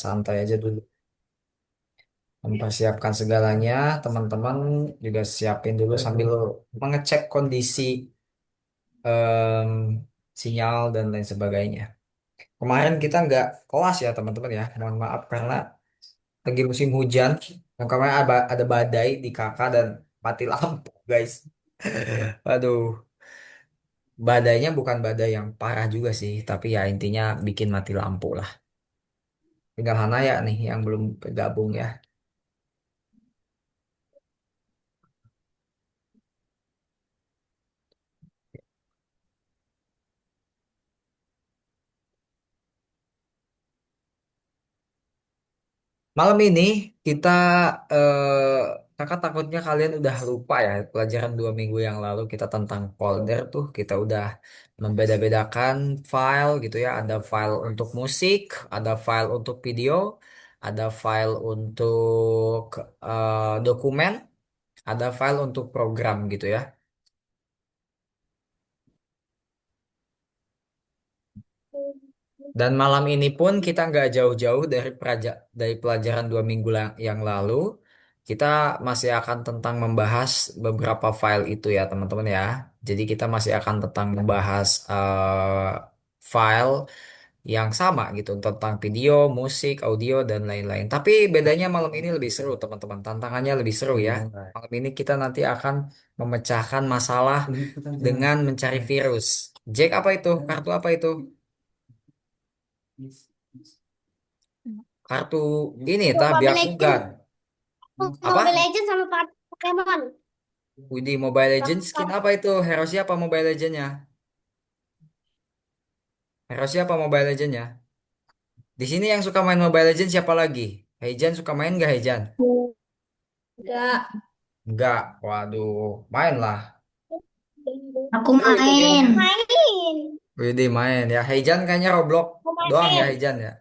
santai aja dulu. Mempersiapkan segalanya, teman-teman juga siapin dulu sambil mengecek kondisi em, sinyal dan lain sebagainya. Kemarin kita nggak kelas ya teman-teman ya, mohon maaf karena lagi musim hujan. Yang kemarin ada badai di kakak dan mati lampu guys. Aduh, badainya bukan badai yang parah juga sih, tapi ya intinya bikin mati lampu lah. Tinggal Hanaya nih yang belum bergabung ya. Malam ini kita kakak takutnya kalian udah lupa ya pelajaran 2 minggu yang lalu kita tentang folder tuh kita udah membeda-bedakan file gitu ya. Ada file untuk musik, ada file untuk video, ada file untuk dokumen, ada file untuk program gitu ya. Dan malam ini pun kita nggak jauh-jauh dari dari pelajaran 2 minggu yang lalu. Kita masih akan tentang membahas beberapa file itu ya teman-teman ya. Jadi kita masih akan tentang membahas file yang sama gitu tentang video, musik, audio dan lain-lain. Tapi bedanya malam ini lebih seru teman-teman. Tantangannya lebih seru ya. Malam ini kita nanti akan memecahkan masalah dengan mencari virus. Jack apa itu? Kartu apa itu? Kartu ini tah Mobile Byakugan. Legends, Mobile Apa? Legends sama Pokemon. Widih Mobile Legends skin Daftar. apa itu? Hero siapa Mobile Legendnya? Hero siapa Mobile Legendnya? Di sini yang suka main Mobile Legends siapa lagi? Heijan suka main nggak Heijan? Enggak. Nggak. Waduh, main lah. Aku Seru itu main. game. Main. Widih main ya. Heijan kayaknya Roblox Aku doang ya main. Heijan ya.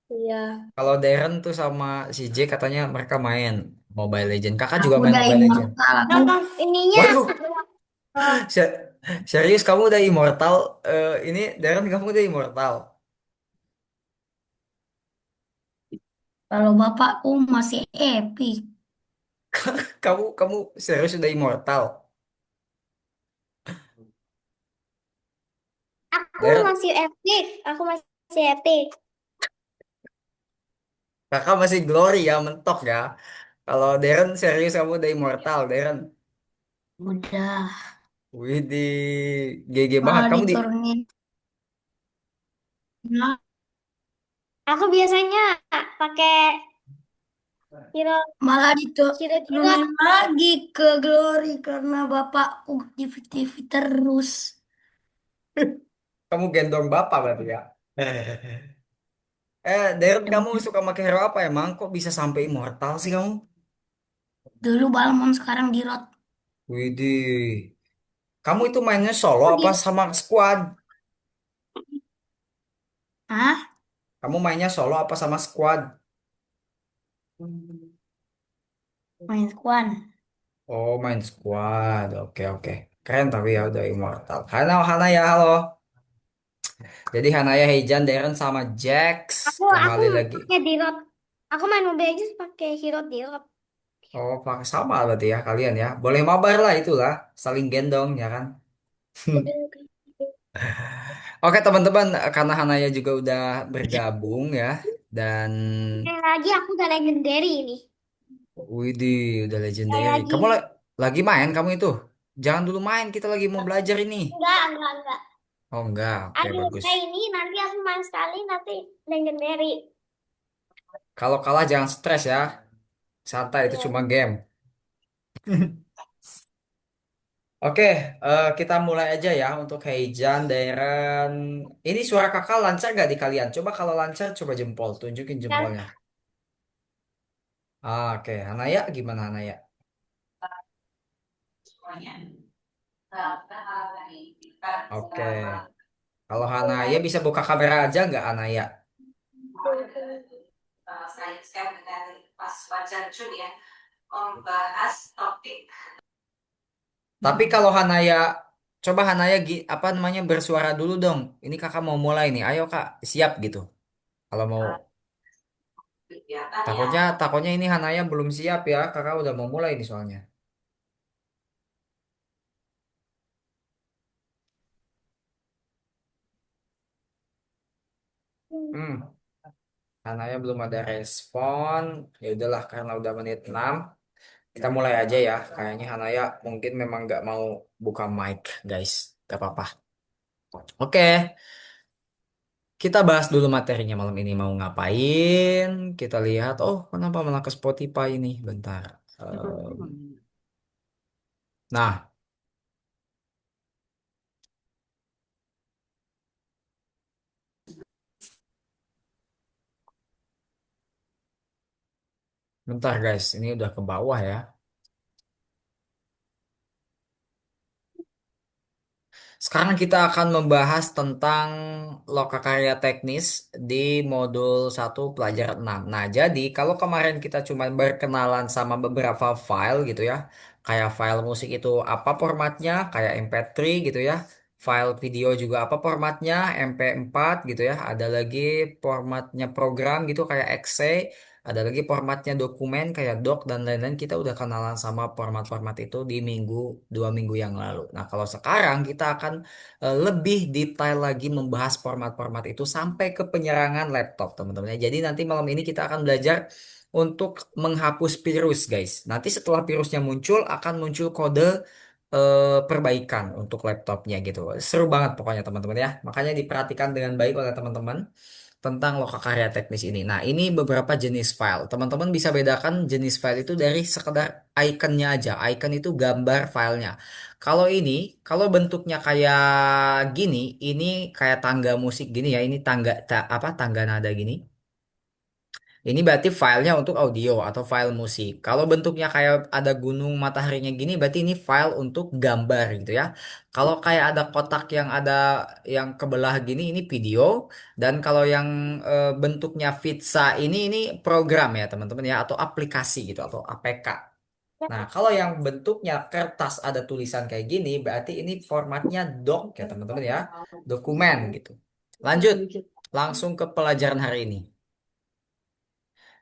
Iya. Kalau Darren tuh sama si Jack katanya mereka main Mobile Legends. Kakak juga Aku main udah Mobile Legends. immortal. Nonton ininya. Waduh, se- serius kamu udah immortal? Ini Darren kamu udah immortal? Kalau bapakku masih epic. Kamu serius udah immortal? Aku Darren, masih epic. Aku masih epic. kakak masih glory ya, mentok ya. Kalau Darren serius kamu udah immortal, Darren. Udah. Widih, GG banget. Malah Kamu di diturunin. Nah, aku biasanya pakai hero malah hero hero. diturunin lagi ke glory karena bapakku TV terus. Kamu gendong bapak berarti ya? Darren kamu suka pakai hero apa emang? Kok bisa sampai immortal sih kamu? Dulu Balmon, sekarang di Rot. Widih. Kamu itu mainnya solo Aku apa di sama squad? Hah? Kamu mainnya solo apa sama squad? Main squad. Oh, main squad. Oke, oke. Keren tapi ya udah immortal. Halo, Hana ya, halo. Jadi Hanaya, Heijan, Darren sama Jax Aku kembali lagi. pakai di Rot. Aku main Mobile Legends pakai hero di Rot. Oh, sama berarti ya kalian ya. Boleh mabar lah itulah, saling gendong ya kan. Oke teman-teman, karena Hanaya juga udah bergabung ya dan Kayak lagi aku udah legendary ini. Widih, udah Kayak legendary. lagi. Kamu lagi main kamu itu? Jangan dulu main, kita lagi mau belajar ini. Enggak. Oh enggak, oke Aduh, bagus. kayak ini nanti aku main sekali nanti legendary. Kalau kalah jangan stres ya, santai itu Iya. cuma game. Oke, kita mulai aja ya untuk Heijan, Deren. Ini suara kakak lancar nggak di kalian? Coba kalau lancar, coba jempol, tunjukin Dan jempolnya. Oke, Hanaya gimana Hanaya? Oke, kalau Hanaya bisa buka kamera aja nggak Hanaya? Tapi kalau Hanaya, coba Hanaya apa namanya bersuara dulu dong. Ini kakak mau mulai nih, ayo kak, siap gitu. Kalau mau. Takutnya takutnya ini Hanaya belum siap ya, kakak udah mau mulai nih soalnya. Hmm, Hanaya belum ada respon. Ya udahlah karena udah menit 6, kita mulai aja ya. Kayaknya Hanaya mungkin memang nggak mau buka mic, guys. Gak apa-apa. Oke, kita bahas dulu materinya malam ini mau ngapain. Kita lihat, oh kenapa malah ke Spotify ini? Bentar. Nah, bentar guys, ini udah ke bawah ya. Sekarang kita akan membahas tentang lokakarya teknis di modul 1 pelajaran 6. Nah, jadi kalau kemarin kita cuma berkenalan sama beberapa file gitu ya, kayak file musik itu apa formatnya, kayak MP3 gitu ya, file video juga apa formatnya, MP4 gitu ya, ada lagi formatnya program gitu kayak exe, ada lagi formatnya dokumen kayak doc dan lain-lain. Kita udah kenalan sama format-format itu di 2 minggu yang lalu. Nah, kalau sekarang kita akan lebih detail lagi membahas format-format itu sampai ke penyerangan laptop, teman-teman. Ya. Jadi nanti malam ini kita akan belajar untuk menghapus virus, guys. Nanti setelah virusnya muncul, akan muncul kode perbaikan untuk laptopnya gitu. Seru banget pokoknya teman-teman ya. Makanya diperhatikan dengan baik oleh teman-teman tentang lokakarya teknis ini. Nah, ini beberapa jenis file. Teman-teman bisa bedakan jenis file itu dari sekedar ikonnya aja. Icon itu gambar filenya. Kalau ini, kalau bentuknya kayak gini, ini kayak tangga musik gini ya. Ini apa tangga nada gini. Ini berarti filenya untuk audio atau file musik. Kalau bentuknya kayak ada gunung mataharinya gini, berarti ini file untuk gambar gitu ya. Kalau kayak ada kotak yang ada yang kebelah gini, ini video. Dan kalau yang bentuknya pizza ini program ya teman-teman ya, atau aplikasi gitu atau APK. Nah, kalau yang bentuknya kertas ada tulisan kayak gini, berarti ini formatnya doc ya teman-teman ya, dokumen gitu. Lanjut, langsung ke pelajaran hari ini.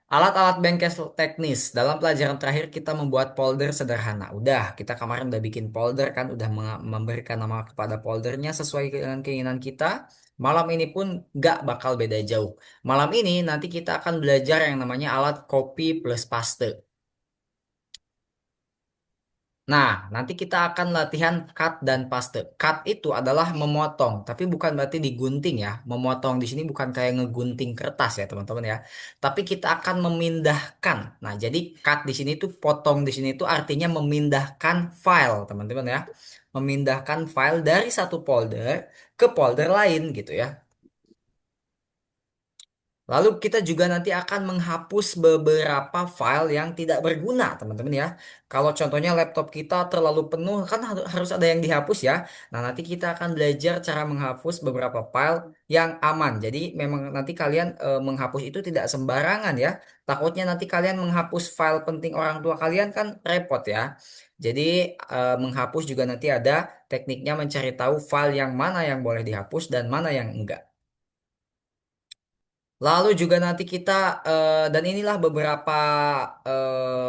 Alat-alat bengkel teknis. Dalam pelajaran terakhir kita membuat folder sederhana. Udah, kita kemarin udah bikin folder kan, udah memberikan nama kepada foldernya sesuai dengan keinginan kita. Malam ini pun gak bakal beda jauh. Malam ini nanti kita akan belajar yang namanya alat copy plus paste. Nah, nanti kita akan latihan cut dan paste. Cut itu adalah memotong, tapi bukan berarti digunting ya. Memotong di sini bukan kayak ngegunting kertas ya, teman-teman ya. Tapi kita akan memindahkan. Nah, jadi cut di sini tuh potong di sini tuh artinya memindahkan file, teman-teman ya. Memindahkan file dari satu folder ke folder lain gitu ya. Lalu kita juga nanti akan menghapus beberapa file yang tidak berguna, teman-teman ya. Kalau contohnya laptop kita terlalu penuh, kan harus ada yang dihapus ya. Nah, nanti kita akan belajar cara menghapus beberapa file yang aman. Jadi memang nanti kalian menghapus itu tidak sembarangan ya. Takutnya nanti kalian menghapus file penting orang tua kalian kan repot ya. Jadi menghapus juga nanti ada tekniknya mencari tahu file yang mana yang boleh dihapus dan mana yang enggak. Lalu juga nanti kita dan inilah beberapa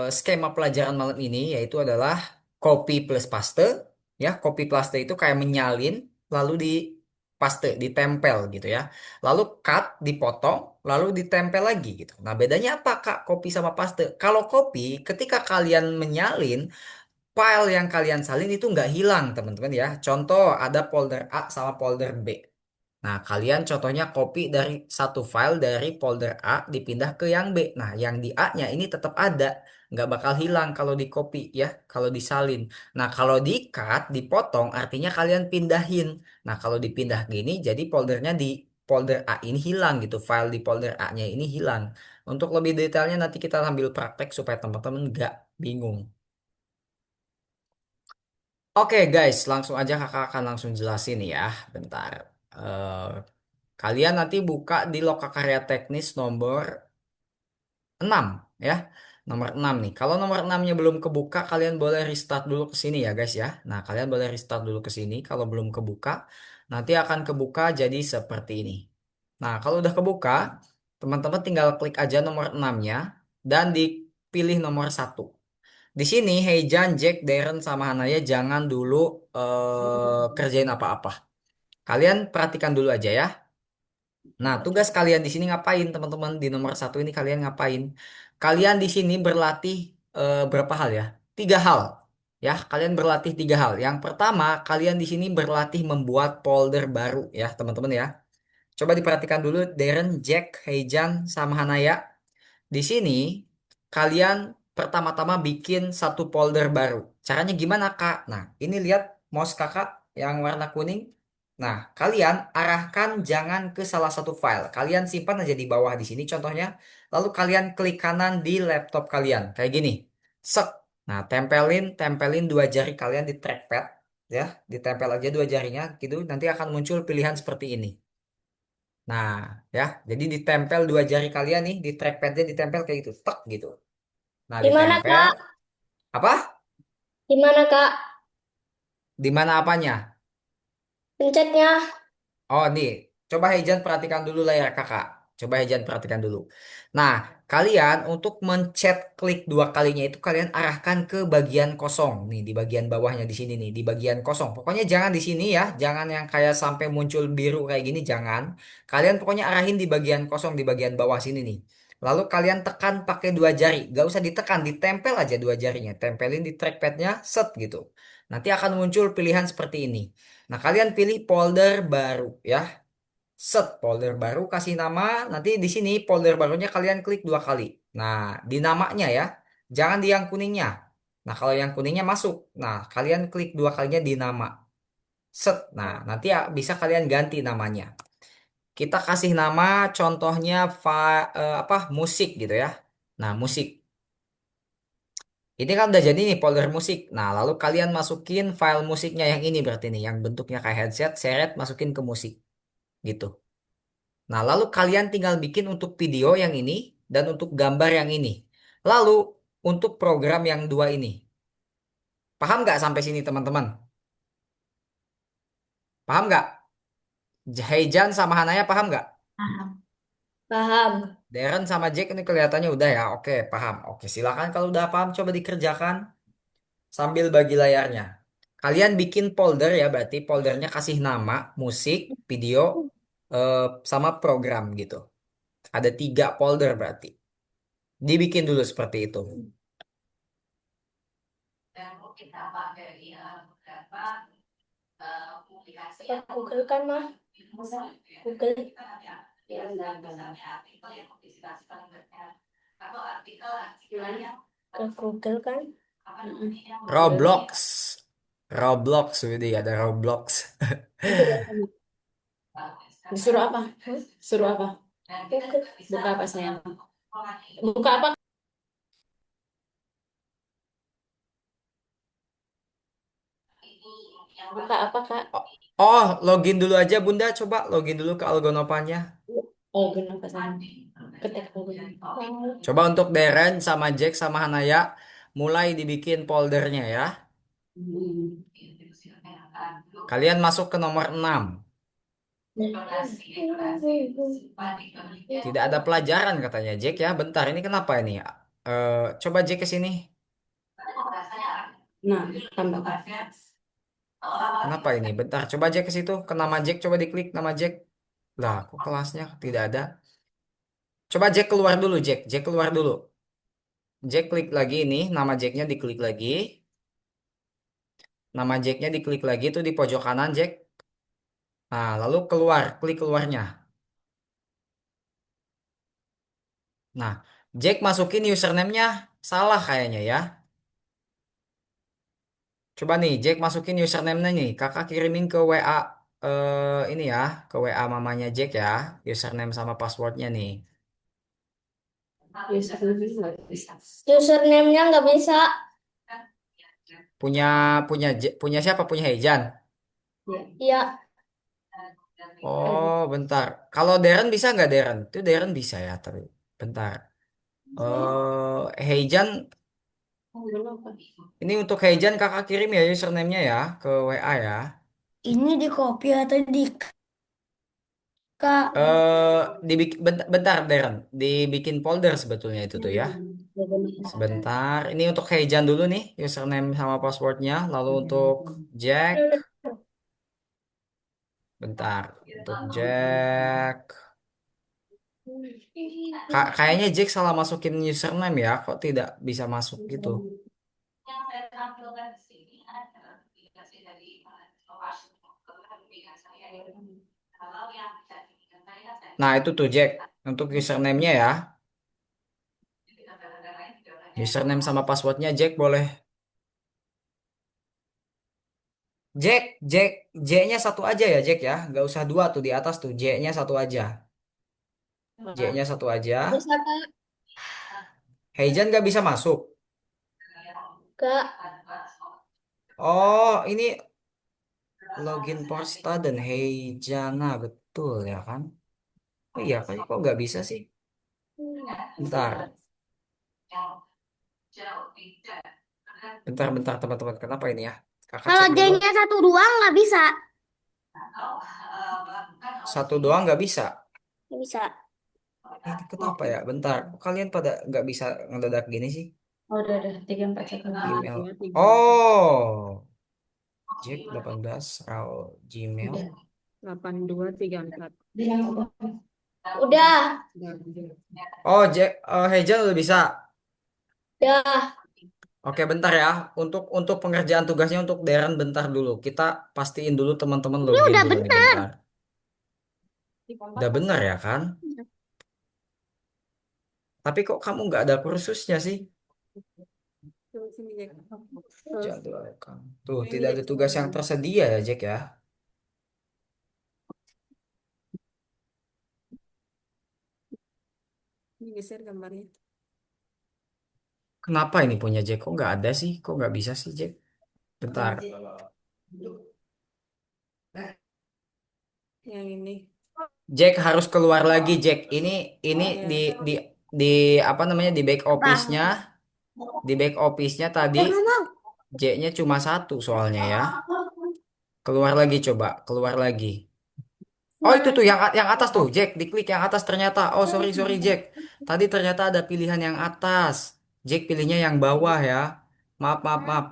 skema pelajaran malam ini yaitu adalah copy plus paste ya. Copy paste itu kayak menyalin lalu di paste ditempel gitu ya. Lalu cut dipotong lalu ditempel lagi gitu. Nah, bedanya apa Kak copy sama paste? Kalau copy ketika kalian menyalin file yang kalian salin itu nggak hilang teman-teman ya. Contoh ada folder A sama folder B. Nah, kalian contohnya copy dari satu file dari folder A dipindah ke yang B. Nah, yang di A-nya ini tetap ada, nggak bakal hilang kalau di copy ya, kalau disalin. Nah, kalau di cut, dipotong, artinya kalian pindahin. Nah, kalau dipindah gini, jadi foldernya di folder A ini hilang gitu, file di folder A-nya ini hilang. Untuk lebih detailnya nanti kita ambil praktek supaya teman-teman nggak bingung. Oke guys, langsung aja kakak akan langsung jelasin ya, bentar. Eh, Kalian nanti buka di lokakarya teknis nomor 6 ya. Nomor 6 nih. Kalau nomor 6-nya belum kebuka, kalian boleh restart dulu ke sini ya guys ya. Nah, kalian boleh restart dulu ke sini. Kalau belum kebuka, nanti akan kebuka jadi seperti ini. Nah, kalau udah kebuka, Teman-teman tinggal klik aja nomor 6-nya dan dipilih nomor satu. Di sini Heijan, Jack, Darren, sama Hanaya jangan dulu kerjain apa-apa. Kalian perhatikan dulu aja ya. Nah, tugas kalian di sini ngapain, teman-teman? Di nomor satu ini kalian ngapain? Kalian di sini berlatih berapa hal ya? Tiga hal. Ya, kalian berlatih tiga hal. Yang pertama, kalian di sini berlatih membuat folder baru ya, teman-teman ya. Coba diperhatikan dulu, Darren, Jack, Heijan, sama Hanaya. Di sini kalian pertama-tama bikin satu folder baru. Caranya gimana, Kak? Nah, ini lihat mouse Kakak yang warna kuning. Nah, kalian arahkan jangan ke salah satu file. Kalian simpan aja di bawah di sini contohnya. Lalu kalian klik kanan di laptop kalian. Kayak gini. Sek. Nah, tempelin dua jari kalian di trackpad ya, ditempel aja dua jarinya gitu. Nanti akan muncul pilihan seperti ini. Nah, ya, jadi ditempel dua jari kalian nih di trackpadnya ditempel kayak gitu, tek gitu. Nah, Gimana ditempel Kak? apa? Gimana Kak? Di mana apanya? Pencetnya. Oh, nih, coba Hejan perhatikan dulu layar kakak. Coba Hejan perhatikan dulu. Nah, kalian untuk mencet klik dua kalinya itu kalian arahkan ke bagian kosong. Nih, di bagian bawahnya di sini nih, di bagian kosong. Pokoknya jangan di sini ya, jangan yang kayak sampai muncul biru kayak gini, jangan. Kalian pokoknya arahin di bagian kosong, di bagian bawah sini nih. Lalu kalian tekan pakai dua jari. Gak usah ditekan, ditempel aja dua jarinya. Tempelin di trackpadnya, set gitu. Nanti akan muncul pilihan seperti ini. Nah, kalian pilih folder baru ya. Set folder baru kasih nama. Nanti di sini folder barunya kalian klik dua kali. Nah, di namanya ya. Jangan di yang kuningnya. Nah, kalau yang kuningnya masuk. Nah, kalian klik dua kalinya di nama. Set. Nah, nanti ya bisa kalian ganti namanya. Kita kasih nama contohnya apa musik gitu ya. Nah, musik. Ini kan udah jadi nih folder musik. Nah, lalu kalian masukin file musiknya yang ini berarti nih, yang bentuknya kayak headset, seret masukin ke musik gitu. Nah, lalu kalian tinggal bikin untuk video yang ini dan untuk gambar yang ini. Lalu untuk program yang dua ini. Paham nggak sampai sini teman-teman? Paham nggak? Heijan sama Hanaya paham nggak? Paham. Paham. Darren sama Jack ini kelihatannya udah ya. Oke, paham. Oke, silakan kalau udah paham coba dikerjakan sambil bagi layarnya. Kalian bikin folder ya, berarti foldernya kasih nama, musik, video, eh, sama program gitu. Ada tiga folder berarti. Dibikin dulu seperti itu. Google kan mah. Google. Ke Google kan. Roblox. Roblox, Widi, ada Roblox. Itu apa? Disuruh apa? Suruh apa? Google. Buka apa sayang? Buka apa? Buka apa Kak? Oh, oh, login dulu aja Bunda. Coba login dulu ke Algonopannya. Oh, guna apa sayang? Ketik Google. Coba untuk Deren sama Jack sama Hanaya. Mulai dibikin foldernya ya. Hmm. Kalian masuk ke nomor 6. Tidak ada pelajaran katanya Jack ya. Bentar, ini kenapa ini? Coba Jack ke sini. Nah, tambah. Kenapa ini? Bentar, coba Jack ke situ. Ke nama Jack, coba diklik nama Jack. Lah, kok kelasnya tidak ada? Coba Jack keluar dulu, Jack. Jack keluar dulu. Jack klik lagi ini, nama Jacknya diklik lagi. Nama Jacknya diklik lagi tuh di pojok kanan, Jack. Nah, lalu keluar, klik keluarnya. Nah, Jack masukin username-nya salah kayaknya ya. Coba nih, Jack masukin username-nya nih. Kakak kirimin ke WA ini ya, ke WA mamanya Jack ya, username sama passwordnya nih. Username nggak bisa. Username-nya nggak bisa. Punya punya siapa? Punya Hejan. Iya. Oh, bentar. Kalau Darren bisa nggak Darren? Itu Darren bisa ya, tapi bentar. Heijan, ini untuk Heijan kakak kirim ya username-nya ya ke WA ya. Ini di copy atau di Kak. Bentar, bentar, Darren. Dibikin folder sebetulnya itu tuh ya. Sebentar. Ini untuk Heijan dulu nih, username sama passwordnya. Lalu untuk Jack, bentar. Untuk Jack, kayaknya Jack salah masukin username ya. Kok tidak bisa masuk gitu? Nah, itu tuh Jack. Untuk username-nya ya. Username sama passwordnya Jack boleh. Jack, Jack, J-nya satu aja ya Jack ya. Nggak usah dua tuh di atas tuh. J-nya satu aja. J-nya satu aja. Bisa Kak. Heijan nggak bisa masuk. Kak. Oh, ini login Porsta dan Heijana betul ya kan? Oh iya kan kok nggak bisa sih? Bentar, bentar teman-teman. Kenapa ini ya? Kakak Kalau cek dulu. J-nya satu dua nggak bisa. Satu doang nggak bisa. Nggak bisa. Ini kenapa ya? Bentar, kok kalian pada nggak bisa ngedadak gini sih? Oh, udah 3 4 sekali. Email. Oh, Jack 18 Raul Gmail. Udah. 8234. Udah. Oh, Jack, Heijan udah bisa. Udah. Oke, bentar ya. Untuk pengerjaan tugasnya untuk Darren bentar dulu. Kita pastiin dulu teman-teman Ini login udah dulu nih bener. bentar. Udah bener ya kan? Tapi kok kamu nggak ada kursusnya sih? Jadwal kamu. Tuh, tidak ada tugas yang tersedia ya, Jack ya. Ini geser gambarnya. Kenapa ini punya Jack? Kok nggak ada sih? Kok nggak bisa sih, Jack? Bentar. Yang ini. Jack harus keluar lagi, Jack. Ini di Ya. di di apa namanya di back office-nya, Apa? di back office-nya tadi J-nya cuma satu soalnya ya. Keluar lagi coba, keluar lagi. Oh itu tuh yang atas tuh, Jack, diklik yang atas ternyata. Oh sorry sorry Jack, tadi ternyata ada pilihan yang atas. Jack pilihnya yang bawah ya. Maaf maaf maaf.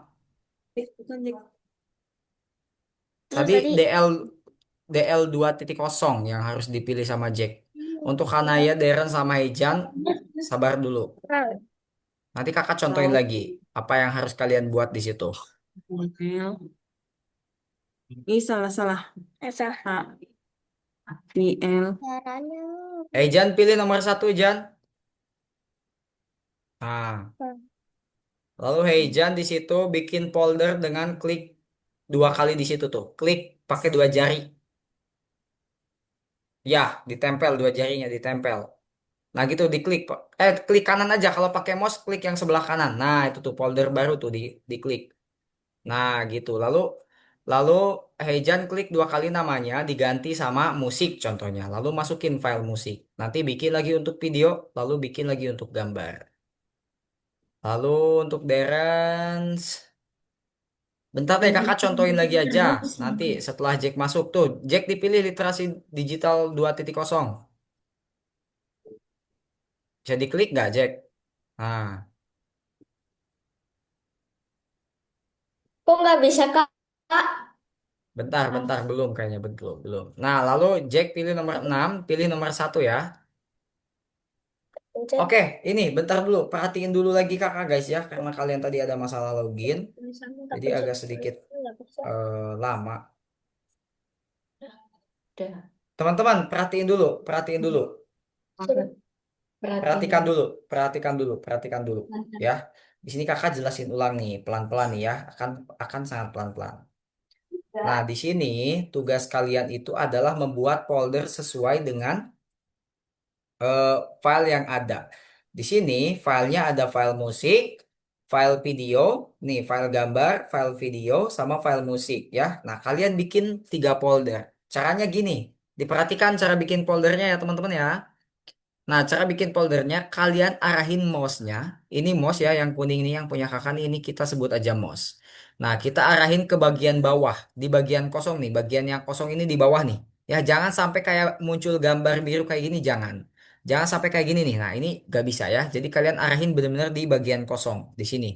Bukan, Jack. Terus Tadi tadi. DL 2.0 yang harus dipilih sama Jack. Untuk Hanaya, Darren sama Hejan, sabar dulu. Nanti kakak contohin Oh. lagi apa yang harus kalian buat di situ. Ini salah-salah. Salah. VL. Caranya. Hejan pilih nomor satu Jan. Nah, lalu Hejan di situ bikin folder dengan klik dua kali di situ tuh. Klik pakai dua jari. Ya, ditempel dua jarinya ditempel. Nah gitu diklik. Klik kanan aja. Kalau pakai mouse klik yang sebelah kanan. Nah itu tuh folder baru tuh diklik. Nah gitu. Lalu Hejan klik dua kali namanya diganti sama musik contohnya. Lalu masukin file musik. Nanti bikin lagi untuk video. Lalu bikin lagi untuk gambar. Lalu untuk Derens. Bentar deh kakak contohin lagi aja. Nanti setelah Jack masuk tuh. Jack dipilih literasi digital 2.0. Bisa diklik nggak Jack? Nah. Kok nggak bisa, Kak? Bentar, belum kayaknya belum. Nah, lalu Jack pilih nomor 6, pilih nomor satu ya. Pencet. Oke, ini bentar dulu, perhatiin dulu lagi kakak guys ya, karena kalian tadi ada masalah login, Tulisannya tak jadi pencet. agak sedikit Nggak bisa. lama. Udah. Teman-teman, perhatiin dulu, Perhatiin perhatikan dulu. dulu, perhatikan dulu, ya. Di sini kakak jelasin ulang nih, pelan-pelan nih ya, akan sangat pelan-pelan. Nah, di sini tugas kalian itu adalah membuat folder sesuai dengan eh, file yang ada. Di sini filenya ada file musik, file video, nih file gambar, file video, sama file musik ya. Nah, kalian bikin tiga folder. Caranya gini, diperhatikan cara bikin foldernya ya teman-teman ya. Nah, cara bikin foldernya, kalian arahin mouse-nya. Ini mouse ya, yang kuning ini yang punya kakak nih, ini kita sebut aja mouse. Nah, kita arahin ke bagian bawah, di bagian kosong nih, bagian yang kosong ini di bawah nih. Ya, jangan sampai kayak muncul gambar biru kayak gini, jangan. Jangan sampai kayak gini nih. Nah, ini gak bisa ya. Jadi kalian arahin benar-benar di bagian kosong di sini.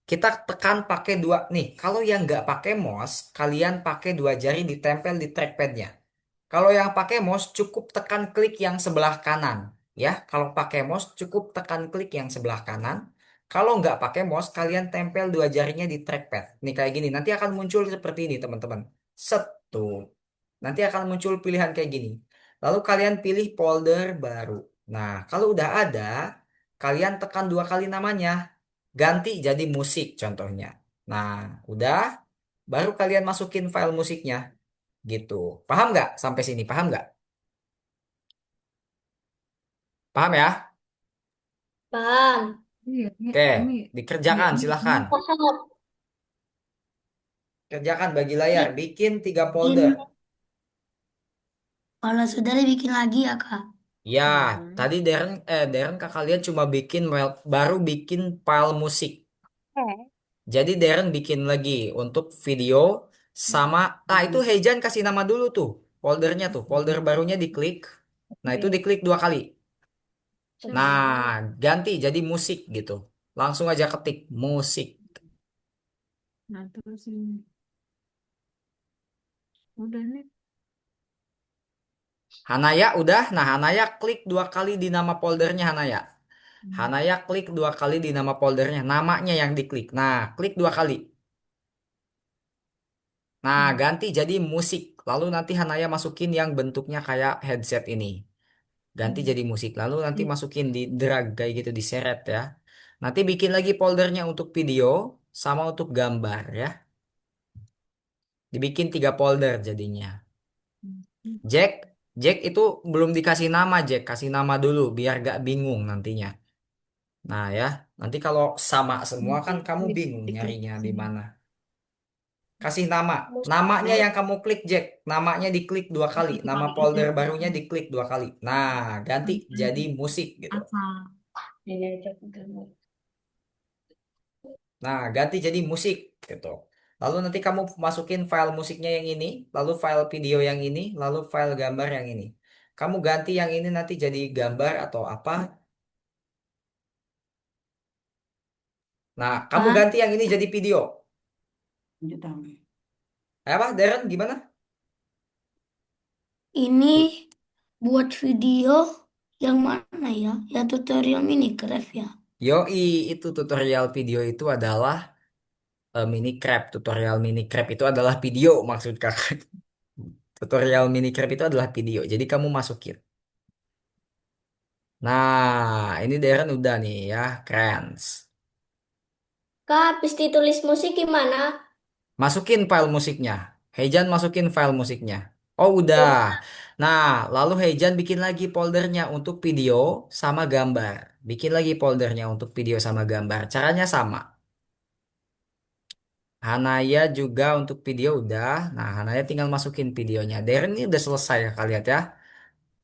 Kita tekan pakai dua nih. Kalau yang nggak pakai mouse, kalian pakai dua jari ditempel di trackpadnya. Kalau yang pakai mouse cukup tekan klik yang sebelah kanan, ya. Kalau pakai mouse cukup tekan klik yang sebelah kanan. Kalau nggak pakai mouse, kalian tempel dua jarinya di trackpad. Nih kayak gini. Nanti akan muncul seperti ini, teman-teman. Set tuh. Nanti akan muncul pilihan kayak gini. Lalu kalian pilih folder baru. Nah, kalau udah ada, kalian tekan dua kali namanya. Ganti jadi musik contohnya. Nah, udah. Baru kalian masukin file musiknya. Gitu. Paham nggak sampai sini? Paham nggak? Paham ya? Paham. Oke, dikerjakan silahkan. Paham. Kerjakan bagi layar, bikin tiga folder. Bikin, kalau sudah dibikin lagi ya Kak. Ya, tadi Darren kakak lihat cuma baru bikin file musik. Jadi Darren bikin lagi untuk video sama, nah itu Hejan kasih nama dulu tuh, foldernya tuh, folder barunya diklik. Nah itu diklik dua kali. Nah, ganti jadi musik gitu. Langsung aja ketik musik. Nah, terus ini udah nih. Hanaya udah, nah Hanaya klik dua kali di nama foldernya Hanaya. Hanaya klik dua kali di nama foldernya, namanya yang diklik. Nah, klik dua kali. Nah, ganti jadi musik. Lalu nanti Hanaya masukin yang bentuknya kayak headset ini. Ganti jadi musik. Lalu nanti masukin di drag kayak gitu, diseret ya. Nanti bikin lagi foldernya untuk video sama untuk gambar ya. Dibikin tiga folder jadinya. Jack, Jack itu belum dikasih nama Jack. Kasih nama dulu biar gak bingung nantinya. Nah ya, nanti kalau sama semua kan kamu bingung nyarinya di mana. Kasih nama. Namanya yang kamu klik Jack. Namanya diklik dua kali. Nama folder barunya diklik dua kali. Nah, ganti jadi musik gitu. Nah, ganti jadi musik gitu. Lalu nanti kamu masukin file musiknya yang ini, lalu file video yang ini, lalu file gambar yang ini. Kamu ganti yang ini nanti jadi gambar atau apa. Nah, kamu Pak, ganti yang ini jadi video. Apa, Darren, gimana? ini buat video yang mana ya? Ya tutorial Minecraft ya. Yoi, itu tutorial video itu adalah Minecraft. Tutorial Minecraft itu adalah video maksud kakak. Tutorial Minecraft itu adalah video. Jadi kamu masukin. Nah, ini Darren udah nih ya, keren. Kak, habis ditulis musik gimana? Masukin file musiknya. Hejan masukin file musiknya. Oh udah. Oh, Nah, lalu Hejan bikin lagi foldernya untuk video sama gambar. Bikin lagi foldernya untuk video sama gambar. Caranya sama. Hanaya juga untuk video udah. Nah, Hanaya tinggal masukin videonya. Darren ini udah selesai ya kalian ya.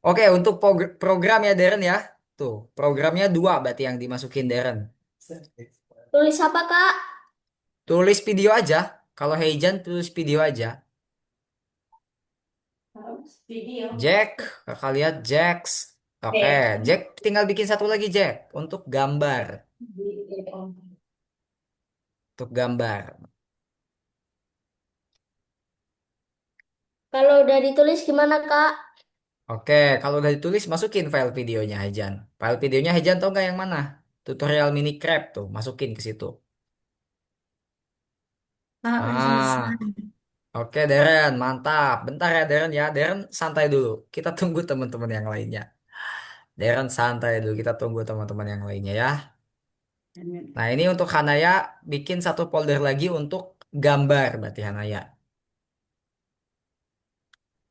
Oke, untuk program ya Darren ya. Tuh, programnya dua berarti yang dimasukin Darren. tulis apa Kak? Tulis video aja. Kalau Hejan tulis video aja. Jack, kakak lihat Jax. Oke, Jack tinggal bikin satu lagi Jack untuk gambar. Untuk gambar. Kalau udah ditulis gimana Kak? Oke, kalau udah ditulis masukin file videonya Hejan. File videonya Hejan tau nggak yang mana? Tutorial Minecraft tuh, masukin ke situ. Kak, udah Ah, selesai. oke Darren, mantap. Bentar ya Darren ya. Darren santai dulu. Kita tunggu teman-teman yang lainnya. Darren santai dulu. Kita tunggu teman-teman yang lainnya ya. Nah, ini untuk Hanaya bikin satu folder lagi untuk gambar berarti Hanaya.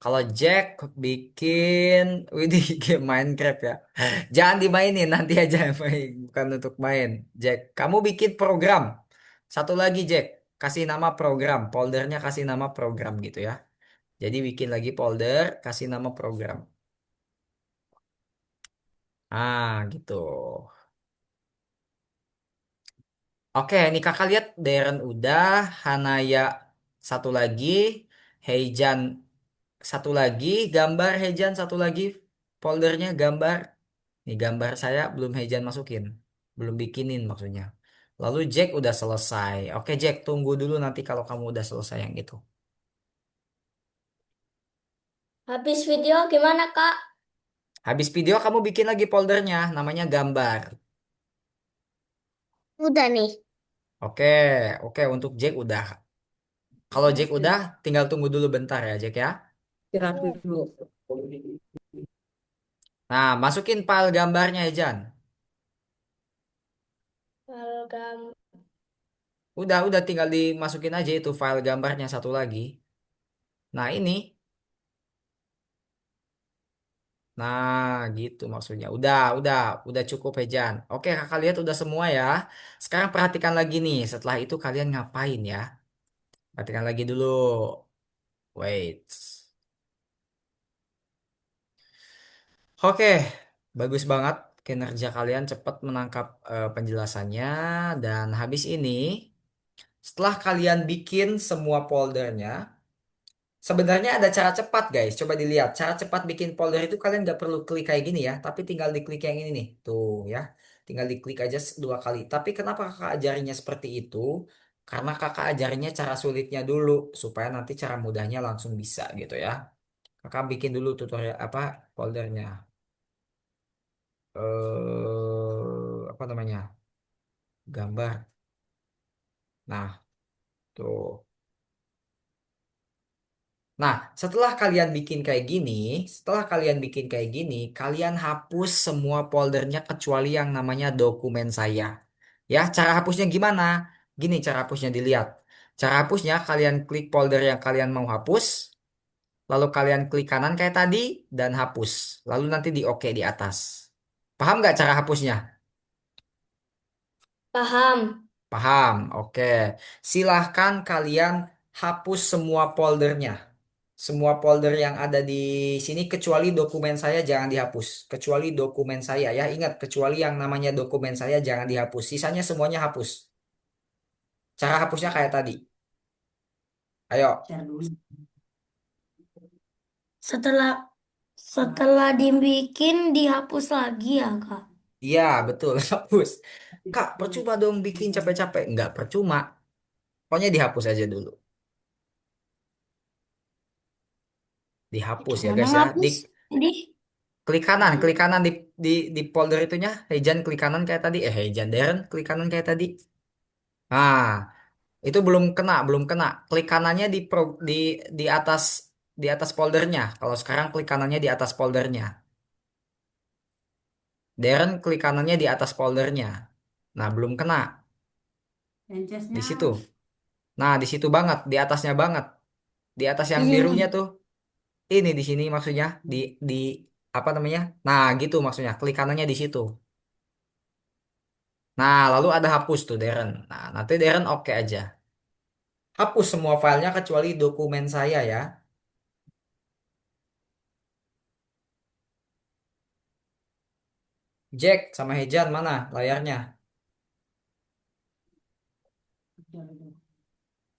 Kalau Jack bikin, widih game Minecraft ya. Jangan dimainin nanti aja main, bukan untuk main. Jack, kamu bikin program. Satu lagi Jack, kasih nama program. Foldernya kasih nama program gitu ya. Jadi bikin lagi folder, kasih nama program. Ah, gitu. Oke, ini kakak lihat Darren udah, Hanaya satu lagi, Heijan Satu lagi gambar Hejan, satu lagi foldernya gambar. Nih gambar saya belum Hejan masukin. Belum bikinin maksudnya. Lalu Jack udah selesai. Oke Jack, tunggu dulu nanti kalau kamu udah selesai yang itu. Habis video gimana, Kak? Habis video kamu bikin lagi foldernya, namanya gambar. Udah nih. Oke, oke untuk Jack udah. Kalau Jack udah, tinggal tunggu dulu bentar ya Jack ya. Rapi dulu. Nah, masukin file gambarnya Hejan. Balgam. Udah tinggal dimasukin aja itu file gambarnya satu lagi. Nah, ini. Nah, gitu maksudnya. Udah cukup Hejan. Oke, kakak lihat udah semua ya. Sekarang perhatikan lagi nih. Setelah itu kalian ngapain ya? Perhatikan lagi dulu. Wait. Oke, bagus banget. Kinerja kalian cepat menangkap penjelasannya. Dan habis ini, setelah kalian bikin semua foldernya, sebenarnya ada cara cepat guys. Coba dilihat. Cara cepat bikin folder itu kalian nggak perlu klik kayak gini ya. Tapi tinggal diklik yang ini nih. Tuh ya. Tinggal diklik aja dua kali. Tapi kenapa kakak ajarinya seperti itu? Karena kakak ajarinya cara sulitnya dulu. Supaya nanti cara mudahnya langsung bisa gitu ya. Kakak bikin dulu tutorial apa foldernya. Apa namanya? Gambar. Nah, tuh. Nah, setelah kalian bikin kayak gini, kalian hapus semua foldernya kecuali yang namanya dokumen saya. Ya, cara hapusnya gimana? Gini cara hapusnya dilihat. Cara hapusnya kalian klik folder yang kalian mau hapus, lalu kalian klik kanan kayak tadi dan hapus. Lalu nanti di oke di atas. Paham nggak cara hapusnya? Paham. Paham? Oke. Silahkan kalian hapus semua foldernya. Semua folder yang ada di sini kecuali dokumen saya jangan dihapus. Kecuali dokumen saya ya. Ingat, kecuali yang namanya dokumen saya jangan dihapus. Sisanya semuanya hapus. Cara hapusnya kayak tadi. Ayo. Setelah setelah dibikin dihapus lagi ya, Kak? Iya, betul. Hapus. Kak, percuma dong bikin capek-capek. Enggak, percuma. Pokoknya dihapus aja dulu. Dihapus ya Gimana guys ya. ngapus? Jadi, Klik kanan di folder itunya. Hejan klik kanan kayak tadi. Hejan Darren klik kanan kayak tadi. Nah, itu belum kena. Klik kanannya di atas di atas foldernya. Kalau sekarang klik kanannya di atas foldernya. Darren klik kanannya di atas foldernya. Nah, belum kena di situ. Nah, di situ banget, di atasnya banget. Di atas di yang birunya sini. tuh. Ini di sini maksudnya di apa namanya? Nah, gitu maksudnya. Klik kanannya di situ. Nah, lalu ada hapus tuh Darren. Nah, nanti Darren oke aja. Hapus semua filenya kecuali dokumen saya ya. Jack sama Hejan mana layarnya?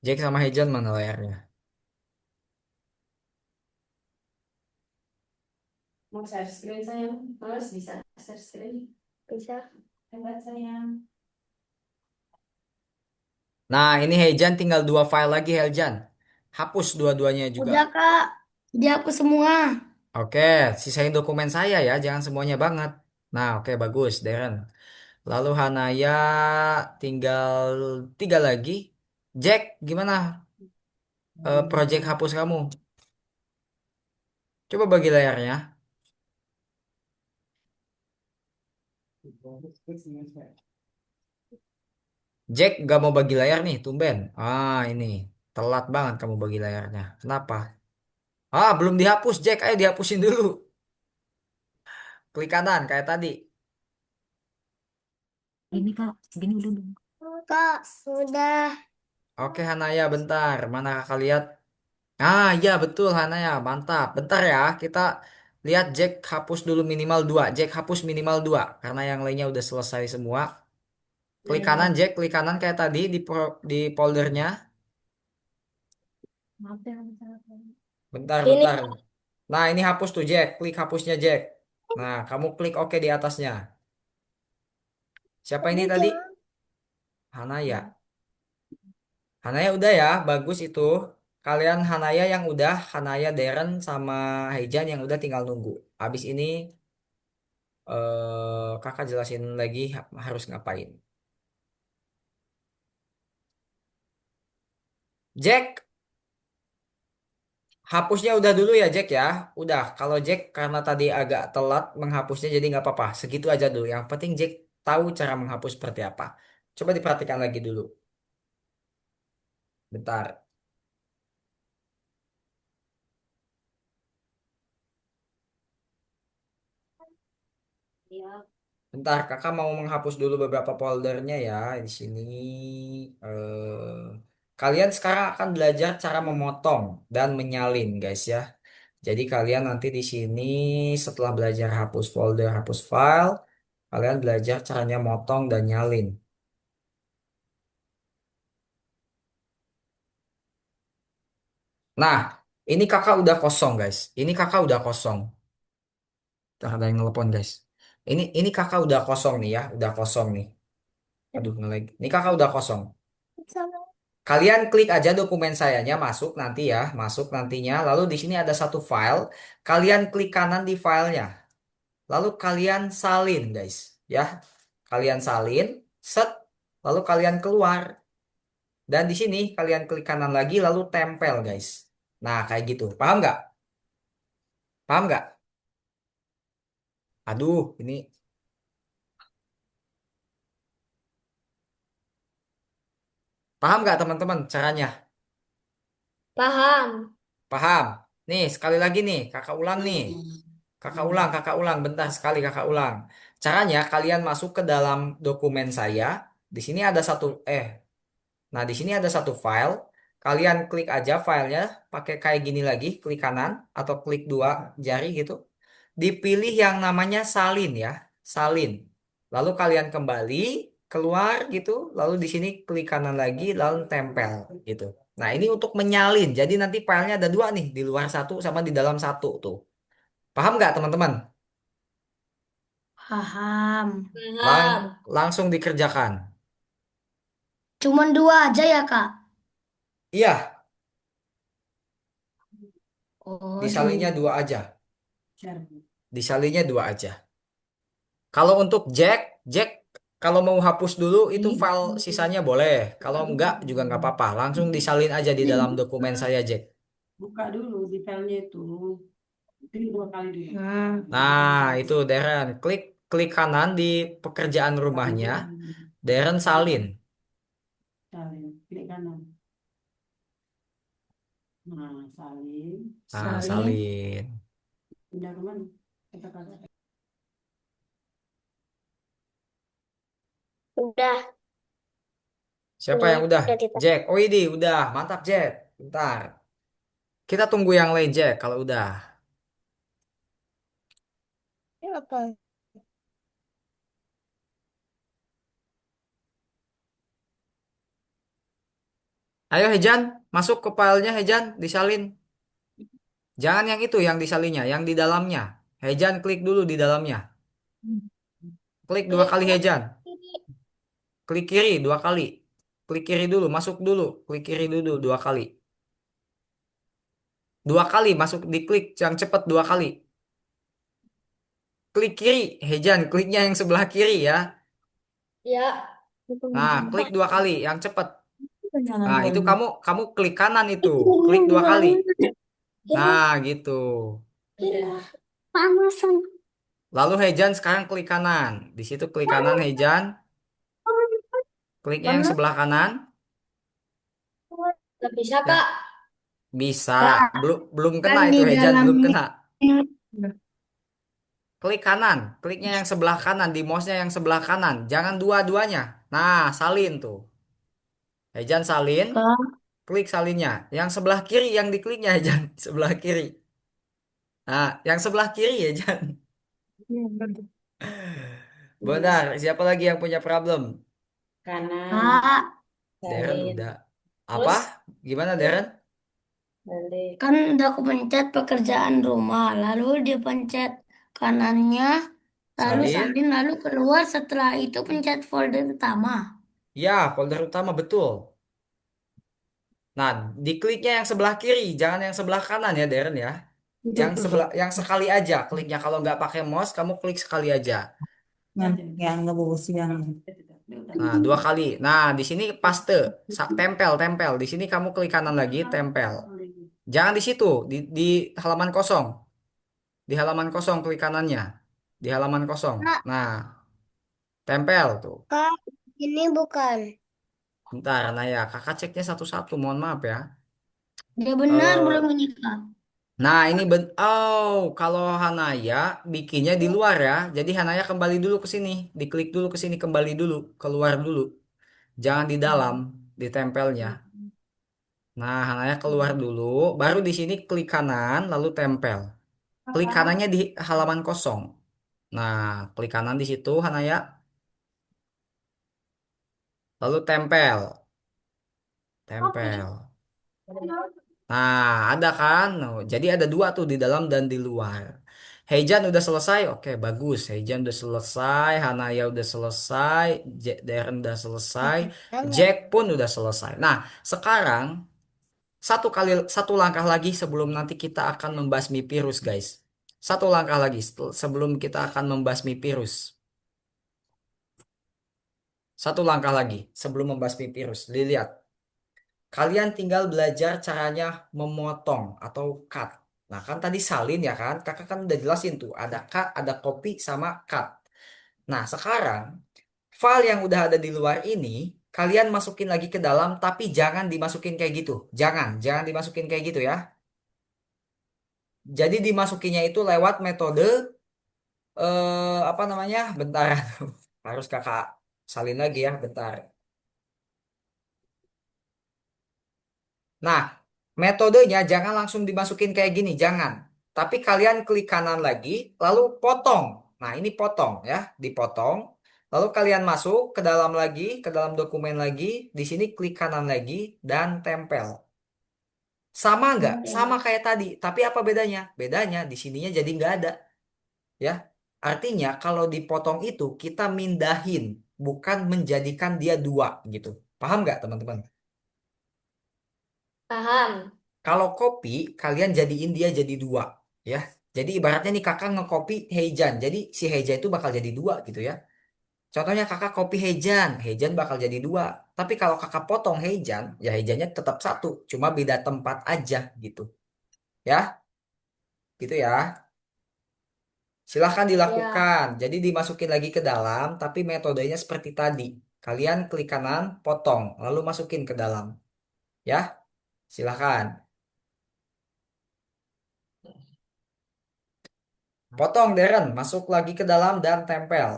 Jack sama Hejan mana layarnya? Mau share screen sayang? Mas bisa share screen? Bisa. Hebat sayang. Nah, ini Hejan tinggal dua file lagi Hejan. Hapus dua-duanya juga. Udah, Kak. Dihapus semua. Oke, sisain dokumen saya ya, jangan semuanya banget. Nah, oke bagus, Darren. Lalu Hanaya tinggal tiga lagi. Jack, gimana project hapus kamu? Coba bagi layarnya. Jack gak mau bagi layar nih, tumben. Ini telat banget kamu bagi layarnya. Kenapa? Belum dihapus, Jack. Ayo dihapusin dulu. Klik kanan kayak tadi. Ini Kak, gini dulu. Kak, sudah. Oke, Hanaya, bentar. Mana kakak lihat? Ya betul Hanaya, mantap. Bentar ya, kita lihat Jack hapus dulu minimal dua. Jack hapus minimal dua, karena yang lainnya udah selesai semua. Klik kanan, Jack. Klik kanan kayak tadi di foldernya. Maaf ya, Bentar, Ini bentar. Nah, ini hapus tuh Jack. Klik hapusnya Jack. Nah, kamu klik oke di atasnya. Siapa ini tadi? Hanaya. Hanaya udah ya, bagus itu. Kalian Hanaya yang udah, Hanaya Deren sama Heijan yang udah tinggal nunggu. Habis ini kakak jelasin lagi harus ngapain. Jack, hapusnya udah dulu ya Jack ya. Udah, kalau Jack karena tadi agak telat menghapusnya jadi nggak apa-apa. Segitu aja dulu. Yang penting Jack tahu cara menghapus seperti apa. Coba diperhatikan lagi dulu. Bentar. ya. Bentar, kakak mau menghapus dulu beberapa foldernya ya di sini. Kalian sekarang akan belajar cara memotong dan menyalin, guys ya. Jadi kalian nanti di sini setelah belajar hapus folder, hapus file, kalian belajar caranya motong dan nyalin. Nah, ini kakak udah kosong, guys. Ini kakak udah kosong. Ntar ada yang nelpon, guys. Ini kakak udah kosong nih ya, udah kosong nih. Aduh, ngelag. Ini kakak udah kosong. Kalian klik aja dokumen sayanya masuk nanti ya, masuk nantinya. Lalu di sini ada satu file. Kalian klik kanan di filenya. Lalu kalian salin, guys. Ya, kalian salin, set. Lalu kalian keluar. Dan di sini kalian klik kanan lagi, lalu tempel, guys. Nah, kayak gitu. Paham nggak? Paham nggak? Aduh, ini paham nggak teman-teman caranya? Paham. Paham? Nih, sekali lagi nih, kakak ulang nih. Hmm. Kakak ulang, bentar sekali kakak ulang. Caranya kalian masuk ke dalam dokumen saya. Di sini ada satu nah di sini ada satu file. Kalian klik aja filenya, pakai kayak gini lagi, klik kanan atau klik dua jari gitu. Dipilih yang namanya salin ya, salin. Lalu kalian kembali keluar gitu, lalu di sini klik kanan lagi, lalu tempel gitu. Nah ini untuk menyalin. Jadi nanti filenya ada dua nih, di luar satu sama di dalam satu tuh. Paham nggak teman-teman? Paham. Lang Paham. langsung dikerjakan. Cuman dua aja ya, Kak? Iya, Oh, disalinnya dua. dua aja. Disalinnya dua aja. Kalau untuk Jack, Jack kalau mau hapus dulu itu file sisanya boleh. Kalau enggak juga nggak apa-apa. Langsung disalin aja di dalam dokumen saya Jack. Buka dulu di filenya itu. Klik dua kali dulu. Nah, Nah, itu Darren. Klik klik kanan di pekerjaan rumahnya. Darren salin. salin. Klik kanan. Nah, salin. Nah, Salin. salin. Pindah kemana? Kata-kata. Udah, Siapa ini yang udah? udah kita. Jack. Oh ini udah. Mantap Jack. Bentar. Kita tunggu yang lain Jack kalau udah. Ini apa? Ayo Hejan, masuk ke filenya Hejan, disalin. Jangan yang itu yang disalinnya, yang di dalamnya. Hejan klik dulu di dalamnya. Klik dua Klik kali Hejan. ini. Klik kiri dua kali. Klik kiri dulu, masuk dulu. Klik kiri dulu dua kali. Dua kali masuk diklik yang cepat dua kali. Klik kiri, Hejan, kliknya yang sebelah kiri ya. Ya. Nah, klik dua kali yang cepat. Jangan Nah, itu dulu. kamu klik kanan itu. Ini Klik dua kali. gimana? Ini, Nah, gitu. ini panasan. Lalu Hejan sekarang klik kanan. Di situ klik kanan Hejan. Kliknya yang Panas. sebelah kanan. Gak bisa, Ya, Kak. bisa. Kak, Belum belum kena kan di itu Hejan, belum dalamnya. kena. Klik kanan. Kliknya yang sebelah kanan di mouse-nya yang sebelah kanan. Jangan dua-duanya. Nah, salin tuh. Hejan salin. Kak. Klik salinnya. Yang sebelah kiri yang dikliknya Hejan. Sebelah kiri. Nah, yang sebelah kiri Hejan. Benar. Siapa lagi yang punya problem? Kanan. Kak. Darren Salin. udah. Apa? Terus Gimana Darren? Balik. Kan udah aku pencet pekerjaan rumah, lalu dia pencet kanannya, lalu Salin. salin, lalu keluar. Setelah itu pencet folder utama. Ya, folder utama betul. Nah, dikliknya yang sebelah kiri, jangan yang sebelah kanan ya, Darren ya. Yang sekali aja kliknya. Kalau nggak pakai mouse, kamu klik sekali aja. Yang nggak bagus yang. Nah, dua kali. Nah, di sini paste, tempel, tempel. Di sini kamu klik kanan lagi, tempel. Jangan di situ, di halaman kosong. Di halaman kosong klik kanannya. Di halaman kosong. Kak, Nah, tempel tuh. Kak, ini bukan. Bentar, nah ya, kakak ceknya satu-satu. Mohon maaf ya. Dia benar belum Eh, ini, Kak? nah, ini oh, kalau Hanaya bikinnya di luar ya. Jadi Hanaya kembali dulu ke sini, diklik dulu ke sini, kembali dulu, keluar dulu. Jangan di dalam, di tempelnya. Nah, Hanaya keluar dulu, baru di sini klik kanan, lalu tempel. Klik kanannya di halaman kosong. Nah, klik kanan di situ, Hanaya, lalu tempel, tempel. Nah, ada kan? Oh, jadi ada dua tuh di dalam dan di luar. Heijan udah selesai, oke bagus. Heijan udah selesai, Hanaya udah selesai, Darren udah selesai, Jack pun udah selesai. Nah, sekarang satu langkah lagi sebelum nanti kita akan membasmi virus, guys. Satu langkah lagi sebelum kita akan membasmi virus. Satu langkah lagi sebelum membasmi virus. Dilihat. Kalian tinggal belajar caranya memotong atau cut. Nah, kan tadi salin ya kan? Kakak kan udah jelasin tuh. Ada cut, ada copy, sama cut. Nah, sekarang file yang udah ada di luar ini, kalian masukin lagi ke dalam, tapi jangan dimasukin kayak gitu. Jangan dimasukin kayak gitu ya. Jadi dimasukinnya itu lewat metode, apa namanya? Bentar. Harus kakak salin lagi ya, bentar. Nah, metodenya jangan langsung dimasukin kayak gini, jangan. Tapi kalian klik kanan lagi, lalu potong. Nah, ini potong ya, dipotong. Lalu kalian masuk ke dalam lagi, ke dalam dokumen lagi. Di sini klik kanan lagi dan tempel. Sama nggak? Sama kayak tadi. Tapi apa bedanya? Bedanya di sininya jadi nggak ada, ya. Artinya kalau dipotong itu kita mindahin, bukan menjadikan dia dua gitu. Paham nggak, teman-teman? Paham. Kalau kopi, kalian jadiin dia jadi dua, ya. Jadi ibaratnya nih kakak ngekopi Heijan, jadi si Heijan itu bakal jadi dua gitu ya. Contohnya kakak kopi Heijan, Heijan bakal jadi dua. Tapi kalau kakak potong Heijan, ya Heijannya tetap satu, cuma beda tempat aja gitu, ya. Gitu ya. Silahkan Ya. dilakukan. Jadi dimasukin lagi ke dalam, tapi metodenya seperti tadi. Kalian klik kanan, potong, lalu masukin ke dalam, ya. Silahkan. Potong, Deren, masuk lagi ke dalam dan tempel.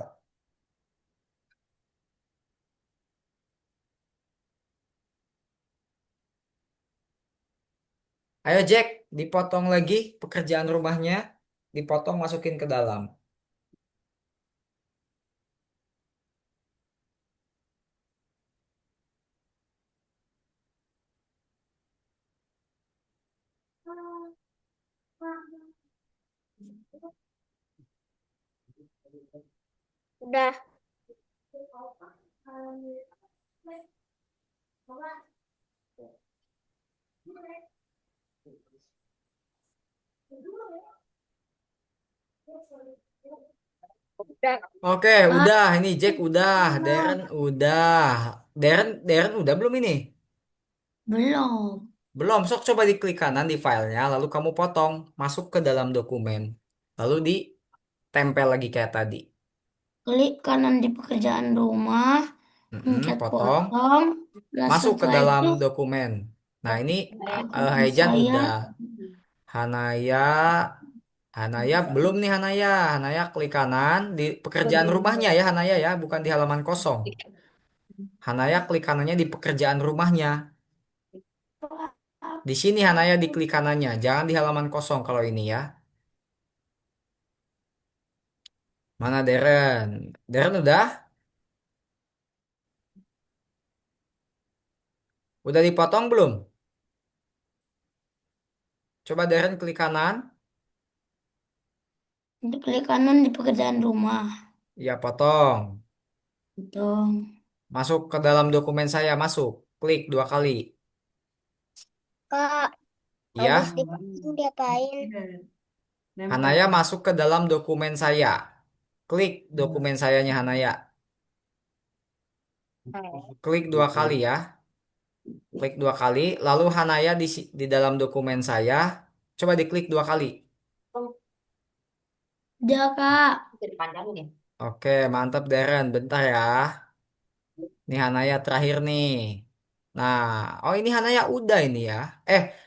Ayo Jack, dipotong lagi pekerjaan rumahnya, dipotong masukin ke dalam. Udah. Udah. Oke, Kak, udah. Ini Jack udah, Darren udah. Darren udah belum ini? belum. Belum. Sok coba diklik kanan di filenya, lalu kamu potong, masuk ke dalam dokumen, lalu ditempel lagi kayak tadi. Klik kanan di pekerjaan rumah, pencet Potong, potong. Nah, masuk ke setelah dalam itu dokumen. Nah ini dokumen Haijan saya. udah, Hanaya, Hanaya belum nih Hanaya. Hanaya klik kanan di pekerjaan rumahnya ya Hanaya ya, bukan di halaman kosong. Hanaya klik kanannya di pekerjaan rumahnya. Di sini Hanaya diklik kanannya, jangan di halaman kosong kalau ini ya. Mana Deren? Deren udah? Udah dipotong belum? Coba Darren klik kanan. Untuk klik kanan di pekerjaan rumah. Ya, potong. Itu. Masuk ke dalam dokumen saya, masuk. Klik 2 kali. Kak, habis Ya, dipotong diapain? Hanaya masuk ke dalam dokumen saya. Klik dokumen sayanya Hanaya. Klik 2 kali ya. Klik 2 kali. Lalu Hanaya di dalam dokumen saya. Coba diklik 2 kali. Ya, Kak. Oke, mantap Darren. Bentar ya. Ini Hanaya terakhir nih. Nah, oh ini Hanaya udah ini ya.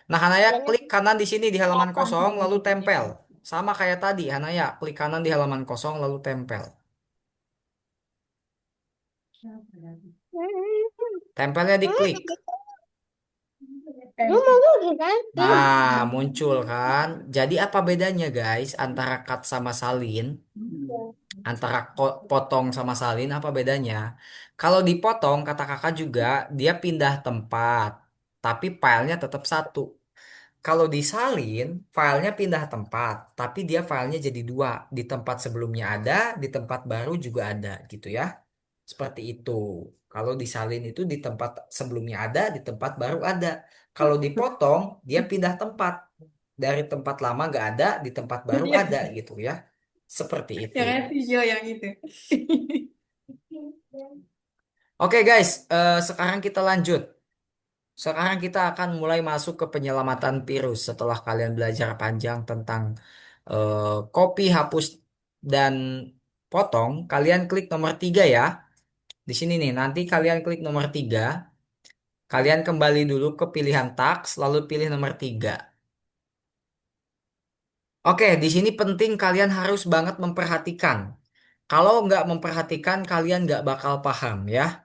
Nah Hanaya klik kanan di sini di halaman kosong lalu tempel. Sama kayak tadi Hanaya klik kanan di halaman kosong lalu tempel. Tempelnya diklik. Lu mau gimana? Nah, muncul kan. Jadi apa bedanya guys antara cut sama salin? Antara potong sama salin apa bedanya? Kalau dipotong kata kakak juga dia pindah tempat. Tapi filenya tetap satu. Kalau disalin, filenya pindah tempat, tapi dia filenya jadi dua. Di tempat sebelumnya ada, di tempat baru juga ada, gitu ya. Seperti itu. Kalau disalin itu di tempat sebelumnya ada, di tempat baru ada. Kalau dipotong, dia pindah tempat. Dari tempat lama nggak ada, di tempat baru Iya, ada, gitu ya. Seperti itu. yang video yang itu. Oke guys, sekarang kita lanjut. Sekarang kita akan mulai masuk ke penyelamatan virus setelah kalian belajar panjang tentang eh, copy, hapus, dan potong. Kalian klik nomor 3 ya. Di sini nih, nanti kalian klik nomor 3. Kalian kembali dulu ke pilihan taks, lalu pilih nomor 3. Oke, di sini penting kalian harus banget memperhatikan. Kalau nggak memperhatikan, kalian nggak bakal paham ya.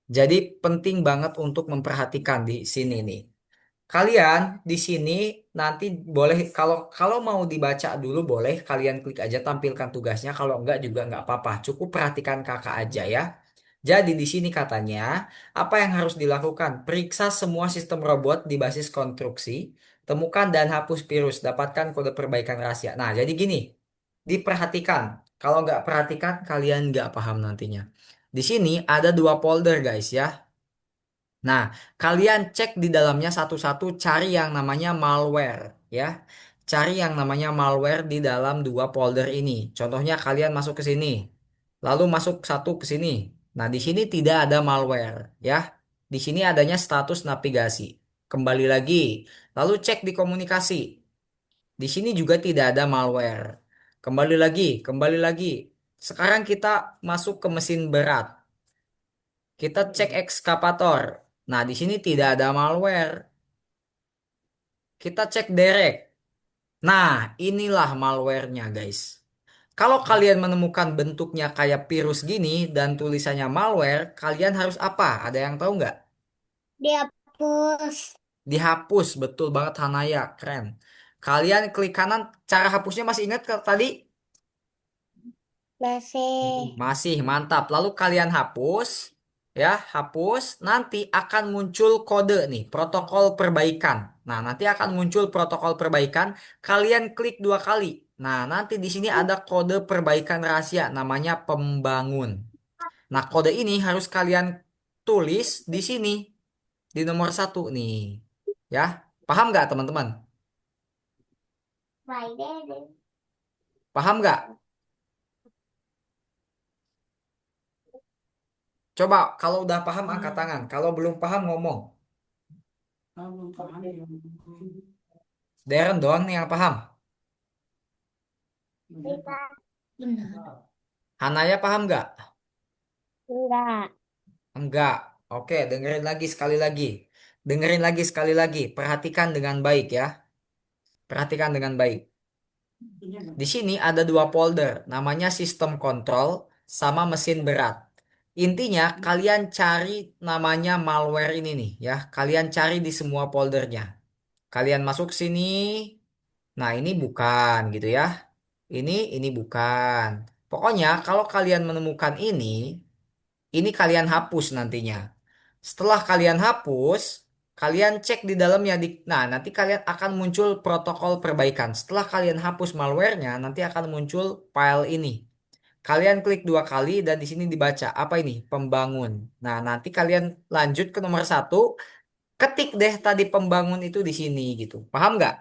Jadi penting banget untuk memperhatikan di sini nih. Kalian di sini nanti boleh kalau kalau mau dibaca dulu boleh kalian klik aja tampilkan tugasnya kalau enggak juga enggak apa-apa. Cukup perhatikan kakak aja ya. Jadi di sini katanya apa yang harus dilakukan? Periksa semua sistem robot di basis konstruksi, temukan dan hapus virus, dapatkan kode perbaikan rahasia. Nah, jadi gini, diperhatikan. Kalau nggak perhatikan kalian nggak paham nantinya. Di sini ada 2 folder guys ya. Nah, kalian cek di dalamnya satu-satu cari yang namanya malware ya. Cari yang namanya malware di dalam 2 folder ini. Contohnya kalian masuk ke sini. Lalu masuk satu ke sini. Nah, di sini tidak ada malware ya. Di sini adanya status navigasi. Kembali lagi. Lalu cek di komunikasi. Di sini juga tidak ada malware. Kembali lagi, kembali lagi. Sekarang kita masuk ke mesin berat. Kita cek ekskavator. Nah, di sini tidak ada malware. Kita cek derek. Nah, inilah malwarenya, guys. Kalau kalian menemukan bentuknya kayak virus gini dan tulisannya malware, kalian harus apa? Ada yang tahu nggak? Dihapus. Dihapus, betul banget Hanaya, keren. Kalian klik kanan, cara hapusnya masih ingat ke tadi? Masih. Masih mantap. Lalu kalian hapus, ya, hapus. Nanti akan muncul kode nih, protokol perbaikan. Nah, nanti akan muncul protokol perbaikan. Kalian klik 2 kali. Nah, nanti di sini ada kode perbaikan rahasia, namanya pembangun. Nah, kode ini harus kalian tulis di sini, di nomor 1 nih, ya. Paham nggak, teman-teman? Paham nggak? Coba, kalau udah paham angkat tangan. Kalau belum paham ngomong. Darren doang nih yang paham. Benar. Hanaya paham nggak? Enggak. Enggak. Oke, dengerin lagi sekali lagi. Dengerin lagi sekali lagi. Perhatikan dengan baik ya. Perhatikan dengan baik. Di sini ada 2 folder, namanya sistem kontrol sama mesin berat. Intinya kalian cari namanya malware ini nih ya. Kalian cari di semua foldernya. Kalian masuk sini. Nah, ini bukan gitu ya. Ini bukan. Pokoknya kalau kalian menemukan ini kalian hapus nantinya. Setelah kalian hapus, Kalian cek di dalamnya nah nanti kalian akan muncul protokol perbaikan. Setelah kalian hapus malwarenya, nanti akan muncul file ini. Kalian klik 2 kali dan di sini dibaca apa ini? Pembangun. Nah, nanti kalian lanjut ke nomor 1, ketik deh tadi pembangun itu di sini gitu. Paham nggak?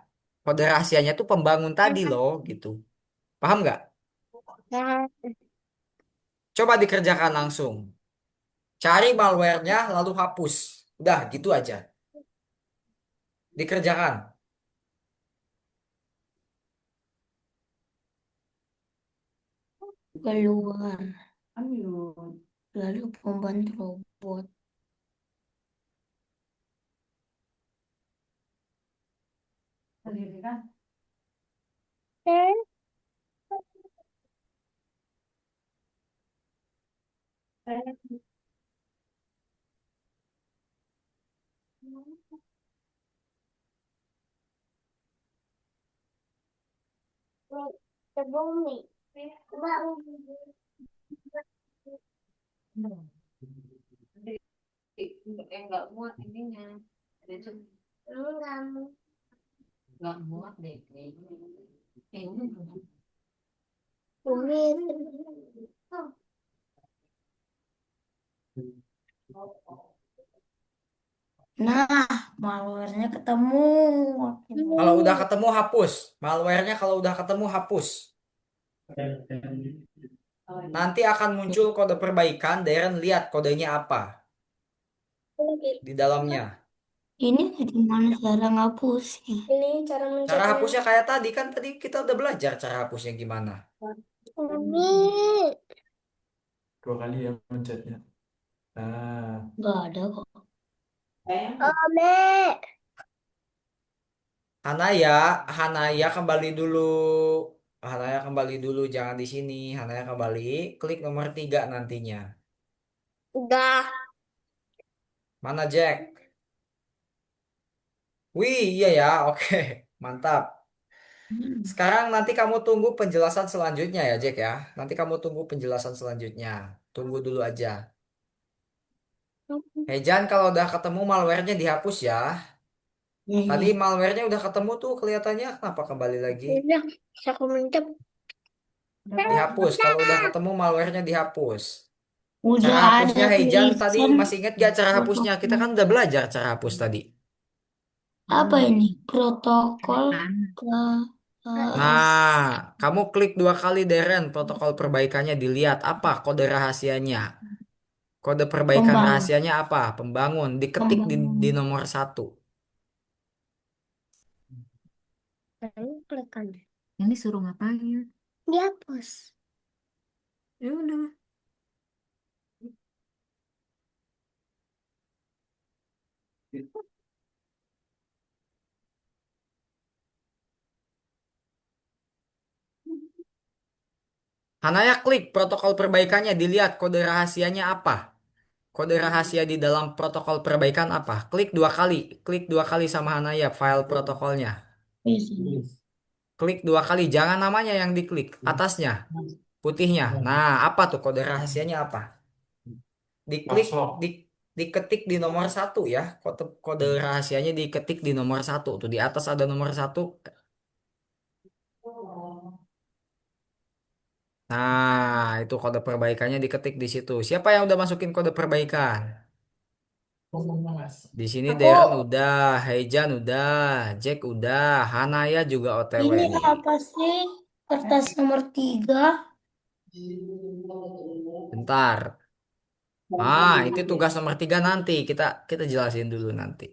Kode rahasianya tuh pembangun tadi loh gitu. Paham nggak? Coba dikerjakan langsung. Cari malwarenya lalu hapus. Udah gitu aja. Dikerjakan. Keluar. Lalu pembantu robot. Enggak muat ininya. Enggak muat deh. Ini. Nah, malwarenya ketemu. Kalau udah ketemu hapus. Malwarenya kalau udah ketemu hapus. Nanti akan muncul kode perbaikan. Darren lihat kodenya apa di dalamnya. Ini gimana cara ngapusnya? Ini cara Cara mencetnya. hapusnya kayak tadi kan tadi kita udah belajar cara hapusnya gimana. Ini 2 kali ya mencetnya. Nah, nggak ada kok. Hanaya, Hanaya kembali dulu. Hanaya kembali dulu, jangan di sini. Hanaya kembali, klik nomor 3 nantinya. Udah. Mana Jack? Wih, iya ya, oke, mantap. Sekarang nanti kamu tunggu penjelasan selanjutnya ya Jack ya. Nanti kamu tunggu penjelasan selanjutnya. Tunggu dulu aja. Jan, kalau udah ketemu malwarenya dihapus ya. Iya, Tadi iya. malwarenya udah ketemu tuh kelihatannya, kenapa kembali lagi? Udah, bisa aku mencet. Dihapus, kalau udah ketemu malwarenya dihapus. Cara Udah ada hapusnya Heijan tadi tulisan masih ingat gak cara hapusnya? Kita protokol. kan udah belajar cara hapus tadi. Apa ini? Protokol ke Nah, kamu klik 2 kali Deren, protokol perbaikannya dilihat apa kode rahasianya. Kode perbaikan pembangun. rahasianya apa? Pembangun. Diketik di Pembangun. nomor 1. Ini suruh ngapain? Dihapus. Ya udah. Hanaya klik protokol perbaikannya dilihat kode rahasianya apa. Kode rahasia di dalam protokol perbaikan apa? Klik 2 kali. Klik 2 kali sama Hanaya file protokolnya. Di sini. Klik 2 kali, jangan namanya yang diklik, atasnya, putihnya. Nah, apa tuh kode rahasianya apa? Diklik, password. di, diketik di nomor 1 ya. Kode rahasianya diketik di nomor 1. Tuh di atas ada nomor 1. Nah, itu kode perbaikannya diketik di situ. Siapa yang udah masukin kode perbaikan? Di sini Aku, Darren udah, Heijan udah, Jack udah, Hanaya juga OTW ini nih. apa sih? Kertas nomor 3. Bentar. Ah, itu tugas nomor 3 nanti. Kita jelasin dulu nanti.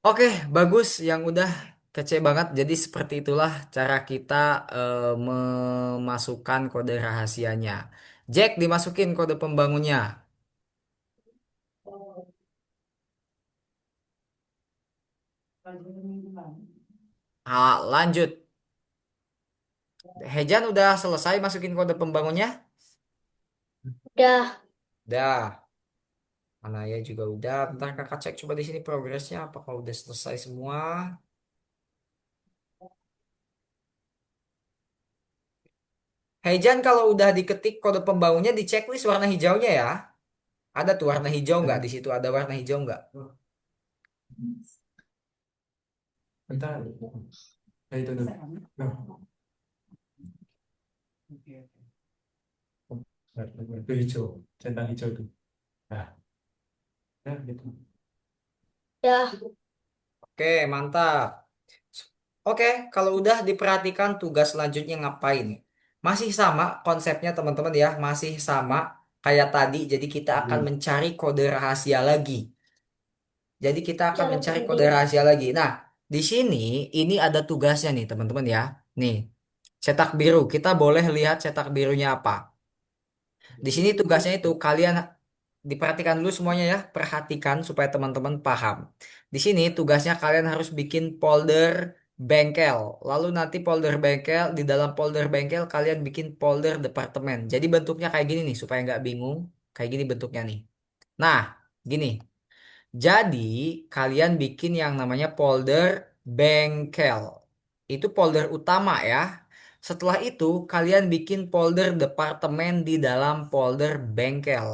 Oke, bagus yang udah kece banget. Jadi seperti itulah cara kita memasukkan kode rahasianya. Jack dimasukin kode pembangunnya. Ah, lanjut. Hejan udah selesai masukin kode pembangunnya? Udah. Udah. Mana ya juga udah. Bentar kakak cek coba di sini progresnya. Apakah udah selesai semua? Hejan kalau udah diketik kode pembangunnya di checklist warna hijaunya ya. Ada tuh warna hijau nggak di situ? Ada warna hijau nggak? Bentar. Itu tuh. Nah, itu hijau, centang hijau tuh. Nah, ya gitu. Ya, Oke, mantap. Oke, kalau udah diperhatikan tugas selanjutnya ngapain? Masih sama konsepnya teman-teman ya, masih sama kayak tadi. Jadi kita akan mencari kode rahasia lagi. Jadi kita akan cara mencari kode penting. rahasia lagi. Nah, di sini ini ada tugasnya nih teman-teman ya. Nih, cetak biru. Kita boleh lihat cetak birunya apa. Di sini tugasnya itu kalian diperhatikan dulu semuanya ya. Perhatikan supaya teman-teman paham. Di sini tugasnya kalian harus bikin folder bengkel. Lalu nanti folder bengkel, di dalam folder bengkel kalian bikin folder departemen. Jadi bentuknya kayak gini nih supaya nggak bingung. Kayak gini bentuknya nih. Nah, gini. Jadi kalian bikin yang namanya folder bengkel. Itu folder utama ya. Setelah itu kalian bikin folder departemen di dalam folder bengkel.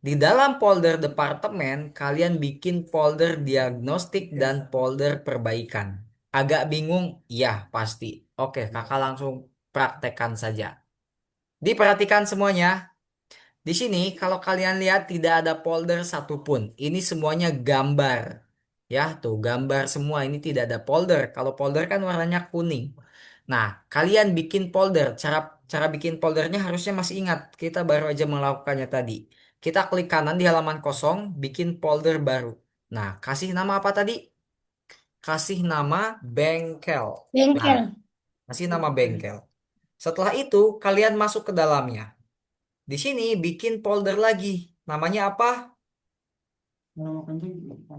Di dalam folder departemen, kalian bikin folder diagnostik dan folder perbaikan. Agak bingung? Ya, pasti. Oke, kakak langsung praktekkan saja. Diperhatikan semuanya. Di sini, kalau kalian lihat tidak ada folder satupun. Ini semuanya gambar. Ya, tuh gambar semua. Ini tidak ada folder. Kalau folder kan warnanya kuning. Nah, kalian bikin folder. Cara cara bikin foldernya harusnya masih ingat. Kita baru aja melakukannya tadi. Kita klik kanan di halaman kosong, bikin folder baru. Nah, kasih nama apa tadi? Kasih nama bengkel. Nah, Bengkel. kasih nama bengkel. Setelah itu, kalian masuk ke dalamnya. Di sini bikin folder lagi. Namanya apa?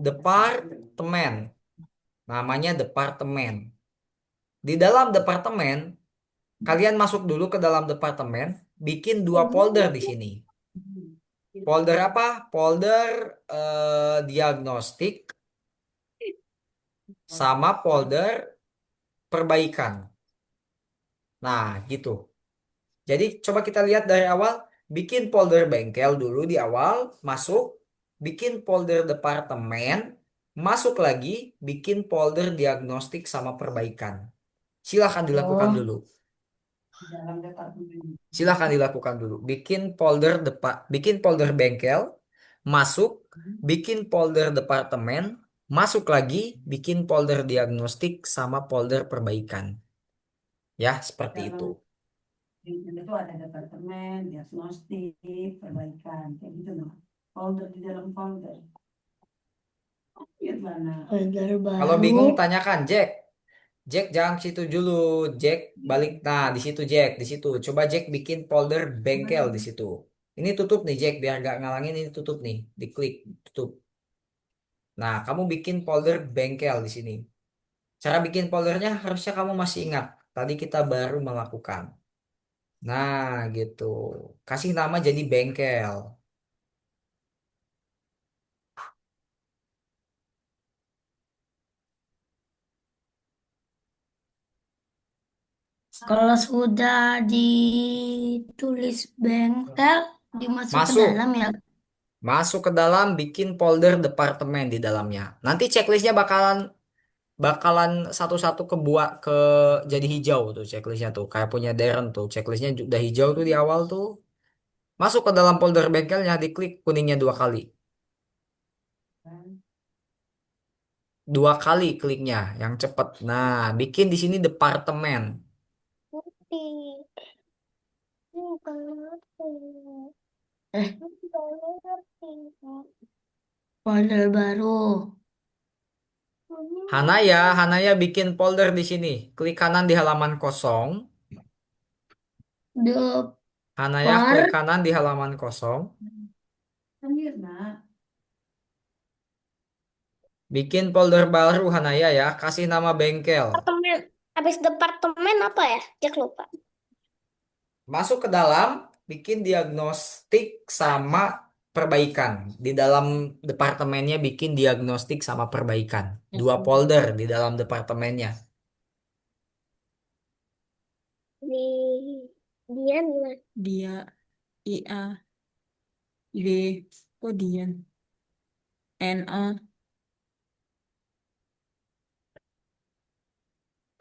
Departemen. Namanya departemen. Di dalam departemen, kalian masuk dulu ke dalam departemen, bikin dua folder di sini. Folder apa? Folder diagnostik sama folder perbaikan. Nah, gitu. Jadi coba kita lihat dari awal, bikin folder bengkel dulu di awal, masuk, bikin folder departemen, masuk lagi, bikin folder diagnostik sama perbaikan. Silahkan dilakukan Oh, dulu. Silahkan dilakukan dulu. Bikin folder bengkel, masuk, bikin folder departemen, masuk lagi, bikin folder diagnostik sama folder perbaikan. Ya, seperti itu. Itu ada departemen, diagnostik, perbaikan, kayak gitu loh. Folder di dalam folder. Gimana? folder Kalau baru. bingung tanyakan Jack. Jack jangan ke situ dulu. Jack balik. Nah, di situ Jack, di situ. Coba Jack bikin folder bengkel di situ. Ini tutup nih Jack, biar gak ngalangin ini tutup nih. Diklik, tutup. Nah, kamu bikin folder bengkel di sini. Cara bikin foldernya harusnya kamu masih ingat. Tadi kita baru melakukan. Nah, gitu. Kasih nama jadi bengkel. Kalau sudah ditulis bengkel, dimasuk ke dalam Masuk. ya. Masuk ke dalam, bikin folder departemen di dalamnya. Nanti checklistnya bakalan bakalan satu-satu ke jadi hijau tuh checklistnya tuh kayak punya Darren tuh checklistnya udah hijau tuh di awal tuh masuk ke dalam folder bengkelnya diklik kuningnya dua kali kliknya yang cepet nah bikin di sini departemen Eh, folder baru. Hanaya bikin folder di sini klik kanan di halaman kosong Hanaya klik kanan di halaman kosong bikin folder baru Hanaya ya kasih nama bengkel. Departemen. Habis departemen apa ya? Cek lupa. Masuk ke dalam, bikin diagnostik sama perbaikan. Di dalam departemennya bikin diagnostik sama perbaikan. Dua folder di dalam departemennya. Di Dian lah. Dia IA, D. Oh, Dian. NA.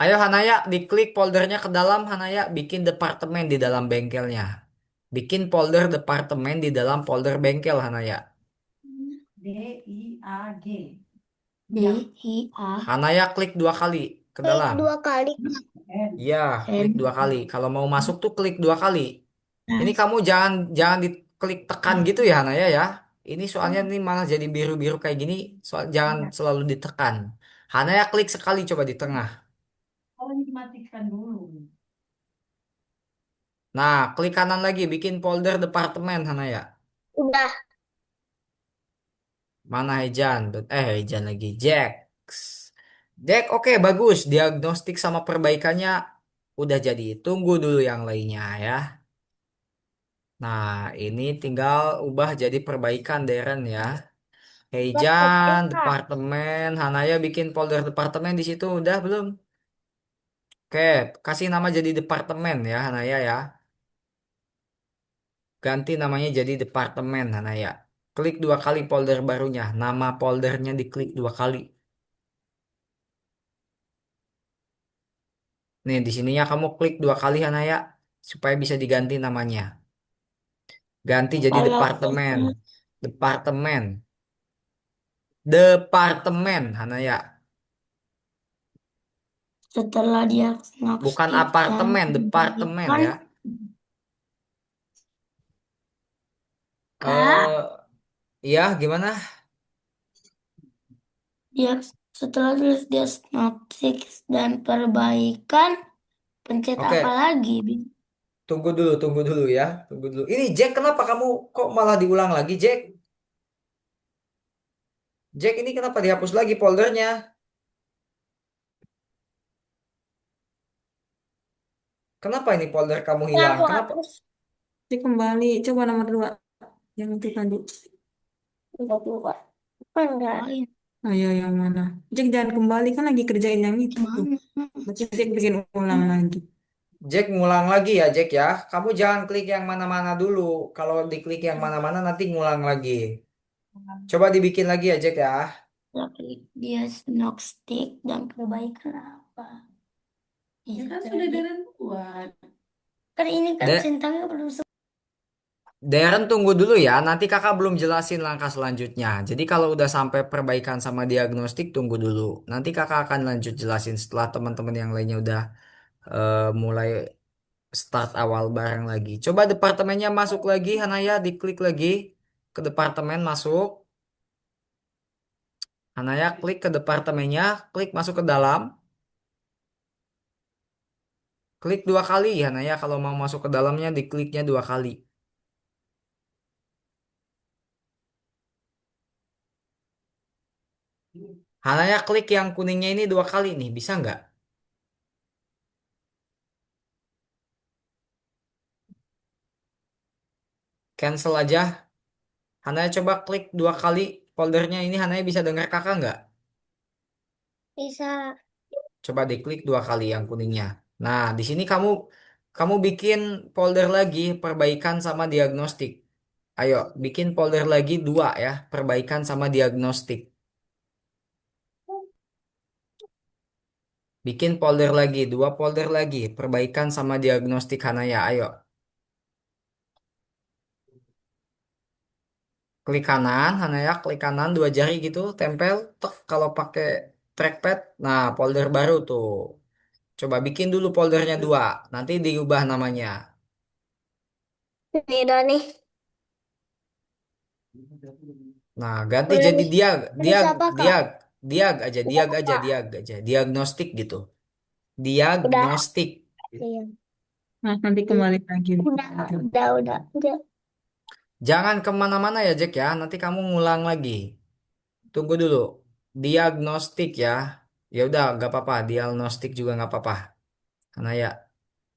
Ayo Hanaya, diklik foldernya ke dalam Hanaya, bikin departemen di dalam bengkelnya. Bikin folder departemen di dalam folder bengkel Hanaya. D I A Hanaya klik 2 kali ke klik dalam. 2 kali Iya, klik N 2 kali. Kalau mau masuk tuh klik 2 kali. Ini nah, kamu jangan jangan diklik tekan gitu ya Hanaya ya. Ini soalnya ini malah jadi biru-biru kayak gini. Soal jangan selalu ditekan. Hanaya klik sekali coba di tengah. Nah, klik kanan lagi bikin folder departemen Hanaya. udah Mana Hejan? Hejan lagi. Jack. Jack, oke bagus. Diagnostik sama perbaikannya udah jadi. Tunggu dulu yang lainnya ya. Nah, ini tinggal ubah jadi perbaikan Deren ya. buat oke Hejan, Kak. departemen. Hanaya bikin folder departemen di situ udah belum? Oke, kasih nama jadi departemen ya Hanaya ya. Ganti namanya jadi departemen Hanaya. Klik 2 kali folder barunya. Nama foldernya diklik 2 kali. Nih, di sininya kamu klik 2 kali Hanaya supaya bisa diganti namanya. Ganti jadi Kalau departemen. Departemen. Departemen Hanaya. setelah Bukan diagnostik dan apartemen, departemen perbaikan ya. Kak, Iya, gimana? dia setelah diagnostik dan perbaikan pencet apa Oke, lagi? tunggu dulu ya. Tunggu dulu. Ini Jack, kenapa kamu kok malah diulang lagi, Jack? Jack, ini kenapa dihapus lagi foldernya? Kenapa ini folder kamu Ya, hilang? aku Kenapa? hapus. Ini kembali. Coba nomor 2. Yang itu tadi. Udah keluar. Enggak. Ayo yang mana? Jack jangan kembali kan lagi kerjain yang itu. Gimana? Berarti Jack bikin ulang lagi. Jack ngulang lagi ya, Jack ya. Kamu jangan klik yang mana-mana dulu. Kalau diklik yang mana-mana nanti ngulang lagi. Coba dibikin lagi ya, Jack ya. Setelah klik diagnostik dan perbaikan apa? Ya Iya, kan sudah tadi. Deren buat. Kan ini kan De centangnya belum Darren tunggu dulu ya. Nanti kakak belum jelasin langkah selanjutnya. Jadi kalau udah sampai perbaikan sama diagnostik, tunggu dulu. Nanti kakak akan lanjut jelasin setelah teman-teman yang lainnya udah mulai start awal bareng lagi. Coba departemennya masuk lagi, Hanaya, diklik lagi ke departemen masuk. Hanaya klik ke departemennya, klik masuk ke dalam, klik 2 kali, Hanaya kalau mau masuk ke dalamnya dikliknya 2 kali. Hanaya klik yang kuningnya ini 2 kali nih, bisa nggak? Cancel aja. Hanaya coba klik 2 kali foldernya ini, Hanaya bisa dengar kakak nggak? bisa. Coba diklik 2 kali yang kuningnya. Nah, di sini kamu kamu bikin folder lagi perbaikan sama diagnostik. Ayo, bikin folder lagi 2 ya, perbaikan sama diagnostik. Bikin folder lagi, 2 folder lagi, perbaikan sama diagnostik Hanaya. Ayo, klik kanan, Hanaya, klik kanan 2 jari gitu, tempel. Tek, kalau pakai trackpad, nah folder baru tuh. Coba bikin dulu foldernya 2, nanti diubah namanya. Ini udah nih. Nah, ganti Udah jadi nih. diag, Terus diag, apa, Kak? diag, diag aja, Udah, diag aja, Kak. diag aja, diagnostik gitu. Udah. Diagnostik. Iya. Nah, nanti kembali lagi. Udah. Jangan kemana-mana ya Jack ya, nanti kamu ngulang lagi. Tunggu dulu. Diagnostik ya. Ya udah, nggak apa-apa. Diagnostik juga nggak apa-apa. Karena ya,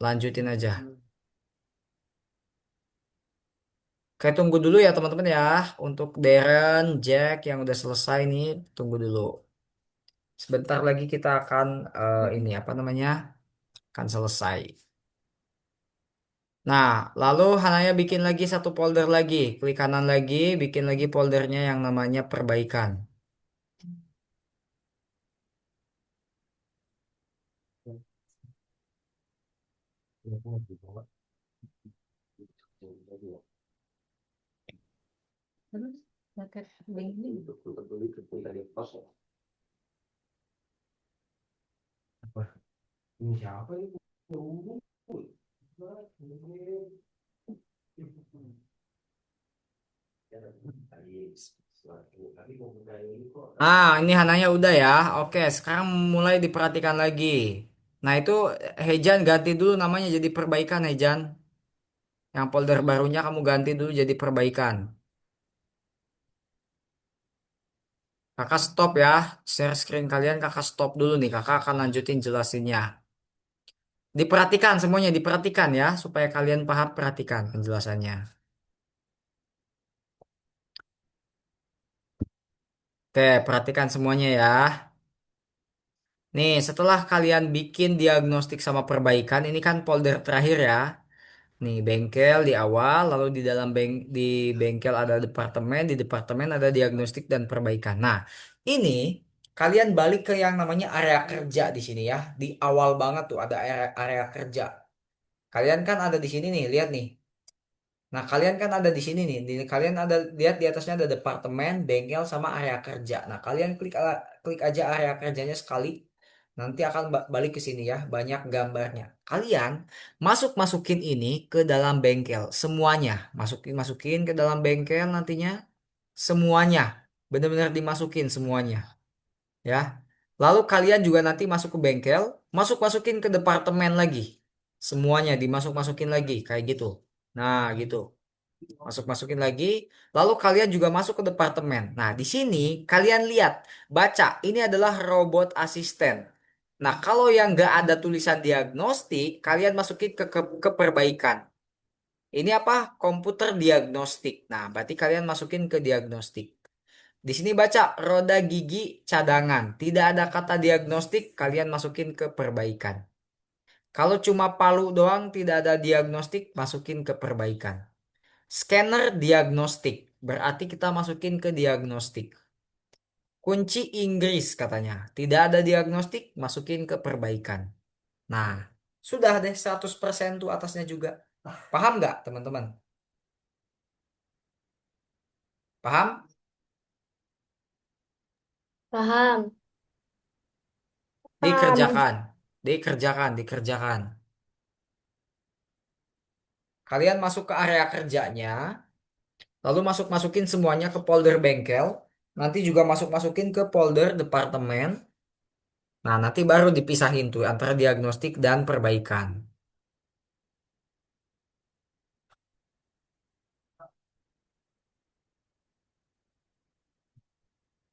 lanjutin aja. Oke, tunggu dulu ya teman-teman ya. Untuk Darren, Jack yang udah selesai nih, tunggu dulu. Sebentar lagi kita akan ini apa namanya? Akan selesai. Nah, lalu Hanaya bikin lagi satu folder lagi. Klik kanan lagi, bikin lagi foldernya yang namanya perbaikan. Terus pakai link. Ini siapa ini? Ah, ini Hananya udah ya. Oke, sekarang mulai diperhatikan lagi. Nah, itu Hejan ganti dulu namanya jadi perbaikan, Hejan. Yang folder barunya kamu ganti dulu jadi perbaikan. Kakak stop ya. Share screen kalian kakak stop dulu nih. Kakak akan lanjutin jelasinnya. Diperhatikan semuanya, diperhatikan ya. Supaya kalian paham, perhatikan penjelasannya. Oke, perhatikan semuanya ya. Nih, setelah kalian bikin diagnostik sama perbaikan, ini kan folder terakhir ya. Nih, bengkel di awal, lalu di dalam di bengkel ada departemen, di departemen ada diagnostik dan perbaikan. Nah, ini kalian balik ke yang namanya area kerja di sini ya. Di awal banget tuh ada area kerja. Kalian kan ada di sini nih, lihat nih. Nah, kalian kan ada di sini nih. Kalian ada lihat di atasnya ada departemen, bengkel sama area kerja. Nah, kalian klik aja area kerjanya sekali. Nanti akan balik ke sini ya, banyak gambarnya. Kalian masukin ini ke dalam bengkel semuanya. Masukin ke dalam bengkel nantinya semuanya. Benar-benar dimasukin semuanya, ya. Lalu kalian juga nanti masuk ke bengkel, masukin ke departemen lagi. Semuanya masukin lagi kayak gitu. Nah, gitu. Masukin lagi, lalu kalian juga masuk ke departemen. Nah, di sini kalian lihat, baca, ini adalah robot asisten. Nah, kalau yang nggak ada tulisan diagnostik, kalian masukin ke perbaikan. Ini apa? Komputer diagnostik. Nah, berarti kalian masukin ke diagnostik. Di sini baca roda gigi cadangan. Tidak ada kata diagnostik, kalian masukin ke perbaikan. Kalau cuma palu doang, tidak ada diagnostik, masukin ke perbaikan. Scanner diagnostik. Berarti kita masukin ke diagnostik. Kunci Inggris katanya. Tidak ada diagnostik, masukin ke perbaikan. Nah, sudah deh 100% tuh atasnya juga. Paham nggak teman-teman? Paham? Paham. Paham. Dikerjakan. Dikerjakan. Kalian masuk ke area kerjanya, lalu masukin semuanya ke folder bengkel. Nanti juga masukin ke folder departemen. Nah, nanti baru dipisahin tuh antara diagnostik dan perbaikan.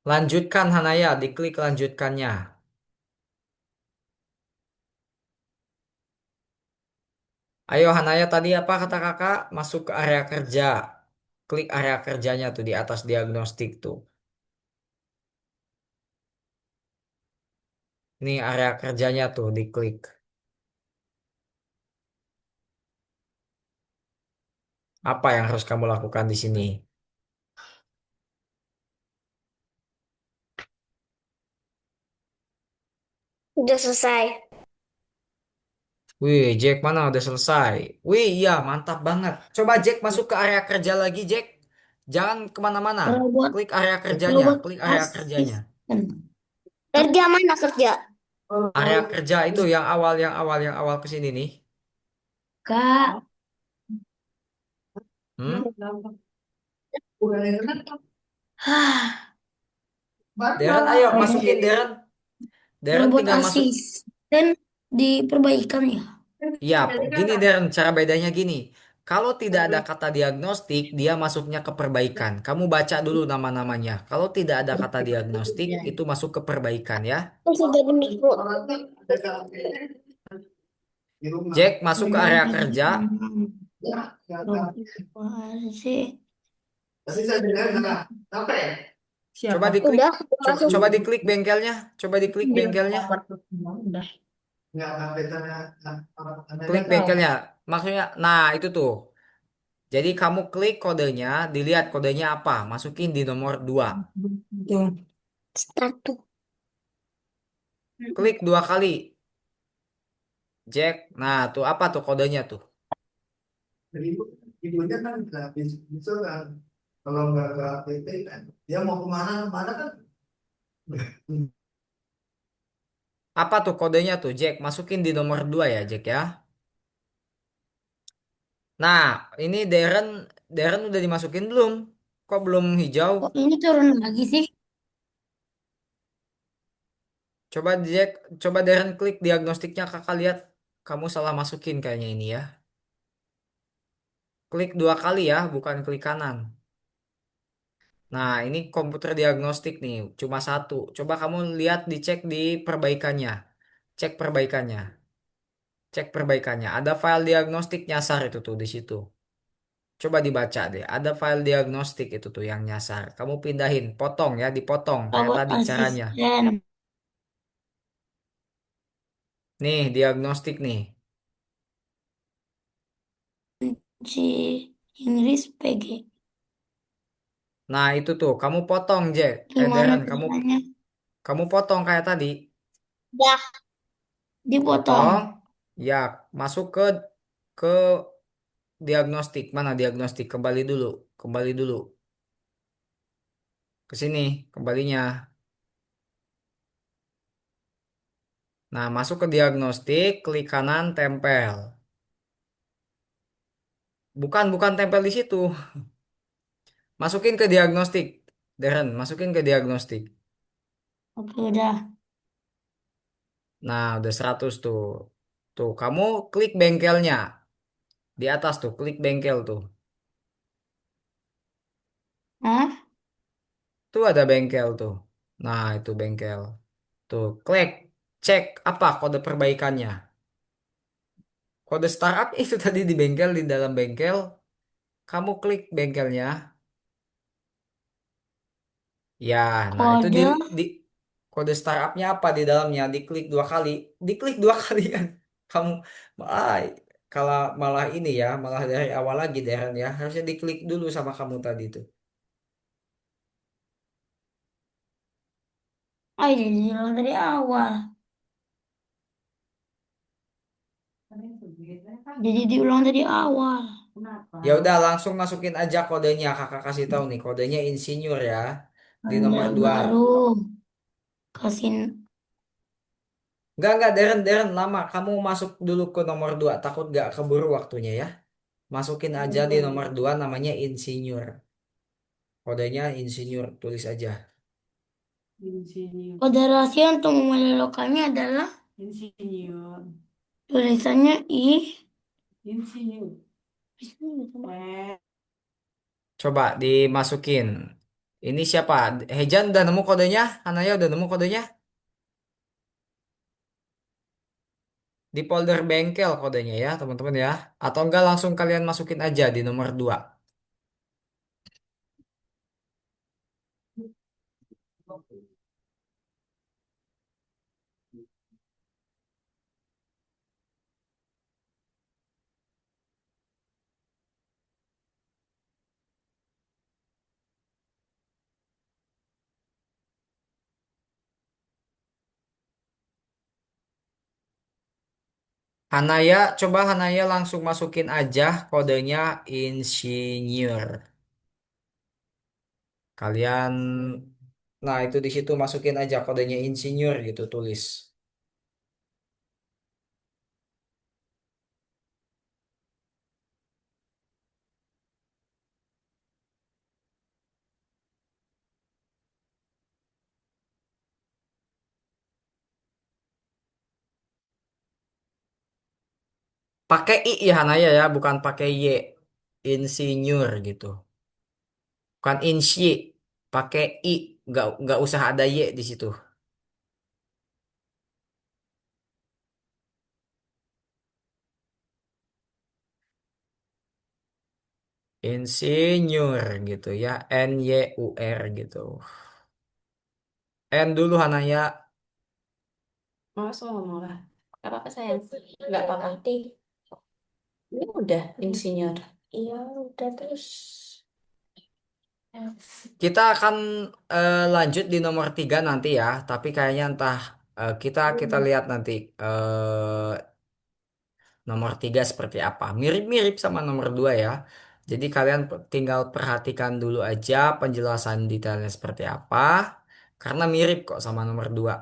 Lanjutkan Hanaya, diklik lanjutkannya. Ayo Hanaya tadi apa kata kakak? Masuk ke area kerja. Klik area kerjanya tuh di atas diagnostik tuh. Ini area kerjanya tuh diklik. Apa yang harus kamu lakukan di sini? Udah selesai. Wih, Jack mana udah selesai. Wih, iya mantap banget. Coba Jack masuk ke area kerja lagi, Jack. Jangan kemana-mana. Robot, Klik area kerjanya, robot klik area kerjanya. asisten. Kerja mana kerja? Area kerja itu yang awal ke sini nih. Kak. Hmm? Hah, Darren, ayo masukin Darren. Darren robot tinggal masuk. asisten diperbaikan ya. Iya, gini Darren, cara bedanya gini. Kalau tidak ada kata diagnostik, dia masuknya ke perbaikan. Kamu baca dulu nama-namanya. Kalau tidak ada kata diagnostik, itu masuk ke perbaikan ya. Oh, sudah minggu. Jack masuk ke area kerja. Coba Siapa? diklik, Udah coba masuk. coba diklik bengkelnya. Coba diklik bengkelnya. Udah. Klik bengkelnya. Maksudnya, nah itu tuh. Jadi kamu klik kodenya, dilihat kodenya apa, masukin di nomor 2. Tuh. Start tuh. Klik 2 kali, Jack. Nah, tuh apa tuh kodenya tuh? Ibunya kan nggak bisa kan, kalau nggak ke APT kan dia mau kemana kemana kan. Apa tuh kodenya tuh, Jack? Masukin di nomor 2 ya, Jack ya. Nah, ini Darren udah dimasukin belum? Kok belum hijau? Kok ini turun lagi sih? Coba Jack, coba Darren klik diagnostiknya kakak lihat. Kamu salah masukin kayaknya ini ya. Klik 2 kali ya, bukan klik kanan. Nah, ini komputer diagnostik nih, cuma satu. Coba kamu lihat dicek di perbaikannya. Cek perbaikannya. Cek perbaikannya. Ada file diagnostik nyasar itu tuh di situ. Coba dibaca deh. Ada file diagnostik itu tuh yang nyasar. Kamu pindahin, potong ya, dipotong kayak Robot tadi caranya. asisten. Nih, diagnostik nih. Si Inggris PG. Nah, itu tuh kamu potong, Jack. Gimana Darren, kamu caranya? kamu potong kayak tadi. Dah, dipotong. Potong. Ya, masuk ke diagnostik. Mana diagnostik? Kembali dulu. Kembali dulu. Ke sini kembalinya. Nah, masuk ke diagnostik, klik kanan, tempel. Bukan tempel di situ. Masukin ke diagnostik. Darren, masukin ke diagnostik. Oke, udah. Nah, udah 100 tuh. Tuh, kamu klik bengkelnya. Di atas tuh, klik bengkel tuh. Hah? Tuh ada bengkel tuh. Nah, itu bengkel. Tuh, klik. Cek apa kode perbaikannya. Kode startup itu tadi di bengkel, di dalam bengkel. Kamu klik bengkelnya. Ya, nah itu Kode di kode startupnya apa di dalamnya? Diklik 2 kali. Diklik 2 kali kan. Kamu malah kalau malah ini ya, malah dari awal lagi Darren ya. Harusnya diklik dulu sama kamu tadi tuh. jadi diulang dari awal. Jadi diulang dari awal. Ya udah langsung masukin aja kodenya. Kakak kasih tahu nih kodenya insinyur ya. Di nomor Anda 2. baru kasih. Enggak Darren lama. Kamu masuk dulu ke nomor 2. Takut gak keburu waktunya ya. Masukin aja di nomor 2 namanya insinyur. Kodenya insinyur, tulis aja. Insinyur. Kode rahasia untuk memulai lokalnya adalah Insinyur. tulisannya I. Insinyur. Eh, Coba dimasukin. Ini siapa? Hejan udah nemu kodenya? Hanaya udah nemu kodenya? Di folder bengkel kodenya ya, teman-teman ya. Atau enggak langsung kalian masukin aja di nomor 2. Hanaya, coba Hanaya langsung masukin aja kodenya insinyur. Kalian, nah itu di situ masukin aja kodenya insinyur gitu tulis. Pakai I ya Hanaya ya, bukan pakai Y. Insinyur gitu. Bukan insyi, pakai I, nggak usah ada Y di situ. Insinyur gitu ya, NYUR gitu. N dulu Hanaya. masuk lah. Gak apa-apa sayang. Nggak apa-apa. Ini udah insinyur. Iya, udah terus. Kita akan lanjut di nomor 3 nanti ya, tapi kayaknya entah kita lihat nanti nomor 3 seperti apa. Mirip-mirip sama nomor 2 ya. Jadi kalian tinggal perhatikan dulu aja penjelasan detailnya seperti apa, karena mirip kok sama nomor 2.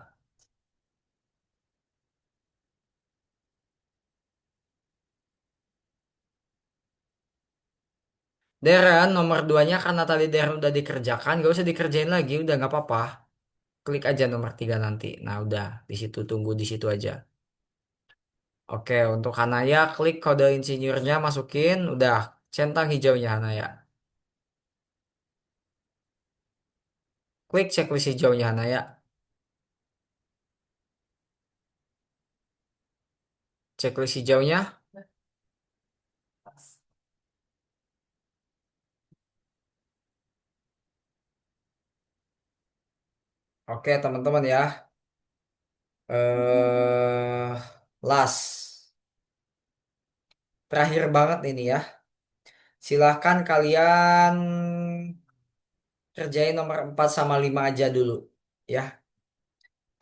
Deren, nomor 2-nya karena tadi Deren udah dikerjakan, gak usah dikerjain lagi, udah nggak apa-apa. Klik aja nomor 3 nanti. Nah udah, di situ tunggu di situ aja. Oke, untuk Hanaya klik kode insinyurnya masukin, udah centang hijaunya Hanaya. Klik checklist hijaunya Hanaya. Checklist hijaunya. Oke, teman-teman ya. Last. Terakhir banget ini ya. Silahkan kalian kerjain nomor 4 sama 5 aja dulu. Ya,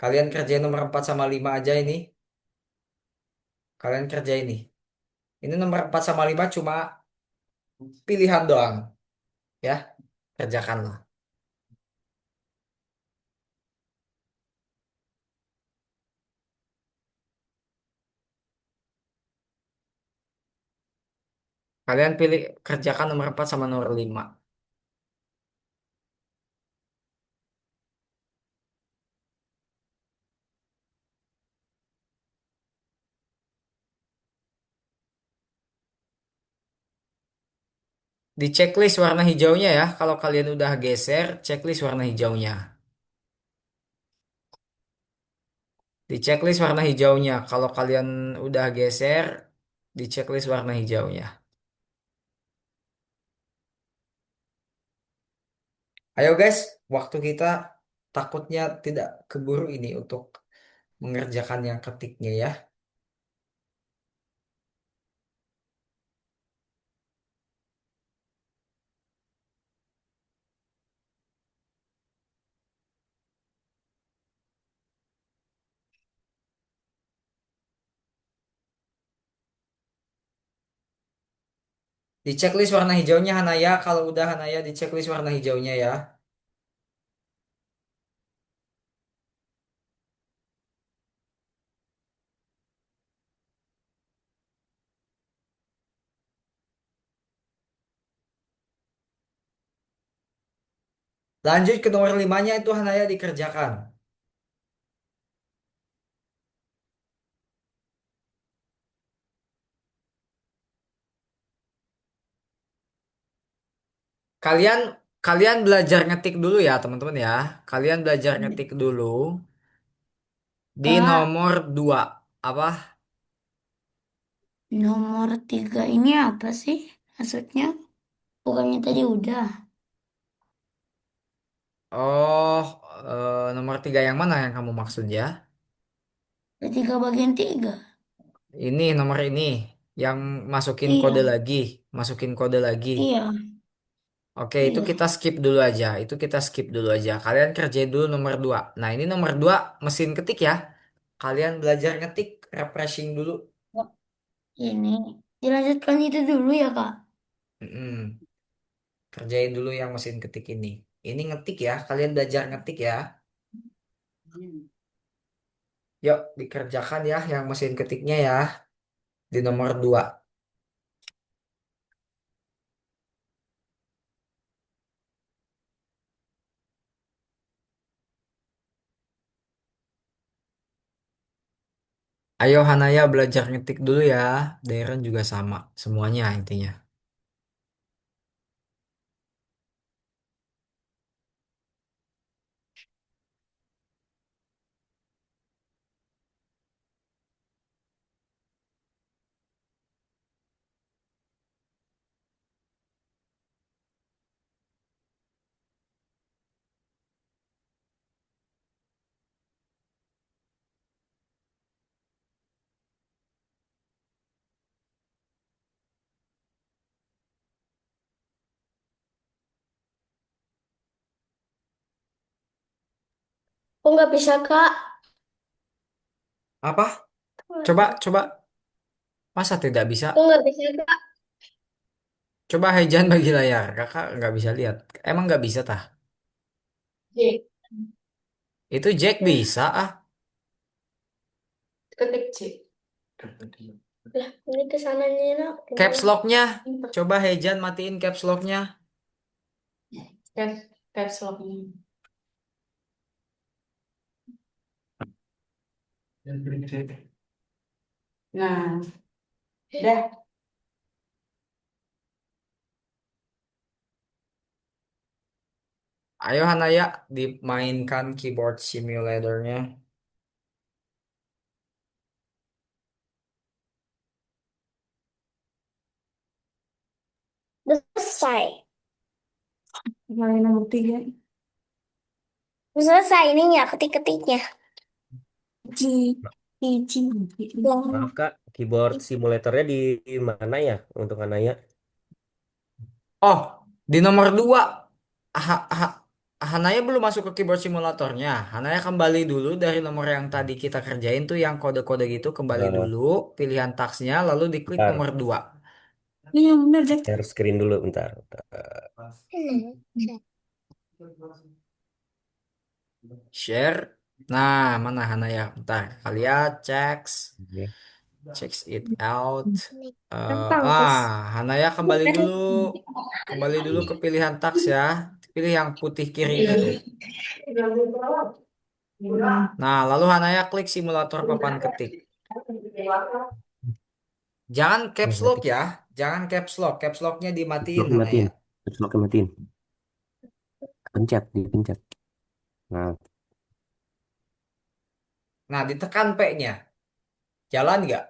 kalian kerjain nomor 4 sama 5 aja ini. Kalian kerjain nih. Ini nomor 4 sama 5 cuma pilihan doang. Ya, kerjakanlah. Kalian pilih kerjakan nomor 4 sama nomor 5. Di checklist warna hijaunya ya. Kalau kalian udah geser, checklist warna hijaunya. Di checklist warna hijaunya. Kalau kalian udah geser, di checklist warna hijaunya. Ayo guys, waktu kita takutnya tidak keburu ini untuk mengerjakan yang ketiknya ya. Di checklist warna hijaunya Hanaya, kalau udah Hanaya di checklist warna hijaunya ya. Lanjut ke nomor 5-nya itu Hanaya dikerjakan. Kalian kalian belajar ngetik dulu ya teman-teman ya. Kalian belajar ngetik dulu di Kak, nomor 2. Apa? nomor 3 ini apa sih? Maksudnya, bukannya tadi udah. Oh, nomor 3 yang mana yang kamu maksud ya? Ketiga bagian 3. Ini nomor ini yang masukin kode Iya, lagi, masukin kode lagi. iya, Oke, itu iya. kita skip dulu aja. Itu kita skip dulu aja. Kalian kerjain dulu nomor 2. Nah, ini nomor 2 mesin ketik ya. Kalian belajar ngetik, refreshing dulu. Kak, ini. Dilanjutkan itu dulu ya, Kak. Mm-mm. Kerjain dulu yang mesin ketik ini. Ini ngetik ya, kalian belajar ngetik ya. Yuk, dikerjakan ya yang mesin ketiknya ya di nomor 2. Ayo Hanaya belajar ngetik dulu ya. Darren juga sama, semuanya intinya. Kok nggak bisa, Kak? Apa? Coba. Masa tidak bisa? Kok nggak bisa, Kak? Coba Hejan bagi layar. Kakak nggak bisa lihat. Emang nggak bisa tah? J. Itu Jack bisa ah. Ketik J. Lah, ini kesananya nak Caps gimana? lock-nya. Coba Hejan matiin caps lock-nya. Caps lock-nya. Nah, dah. Ayo Hanaya, dimainkan keyboard simulatornya. Udah selesai. Mulai nomor 3. Udah selesai ininya, ketik-ketiknya. G. G. Yang Maaf Kak, keyboard simulatornya di mana ya untuk Anaya? Oh, di nomor 2. Hanaya belum masuk ke keyboard simulatornya. Hanaya kembali dulu dari nomor yang tadi kita kerjain tuh yang kode-kode gitu. Kembali Eh, dulu, pilihan taksnya, lalu diklik bentar, nomor 2. Ini yang benar, Jack. share screen dulu bentar. Share. Nah, mana Hanaya? Bentar, kalian checks. Oke. Checks it out. gampang, Gus. Hanaya kembali dulu. Kembali dulu ke pilihan taks ya. Pilih yang putih kiri itu. Nah, lalu Hanaya klik simulator papan ketik. Jangan Nih, caps lock mati. ya. Jangan caps lock. Caps locknya Caps dimatiin lock-nya Hanaya. matiin. Caps lock-nya matiin. Pencet, dipencet. Nah, Nah, ditekan P-nya. Jalan nggak?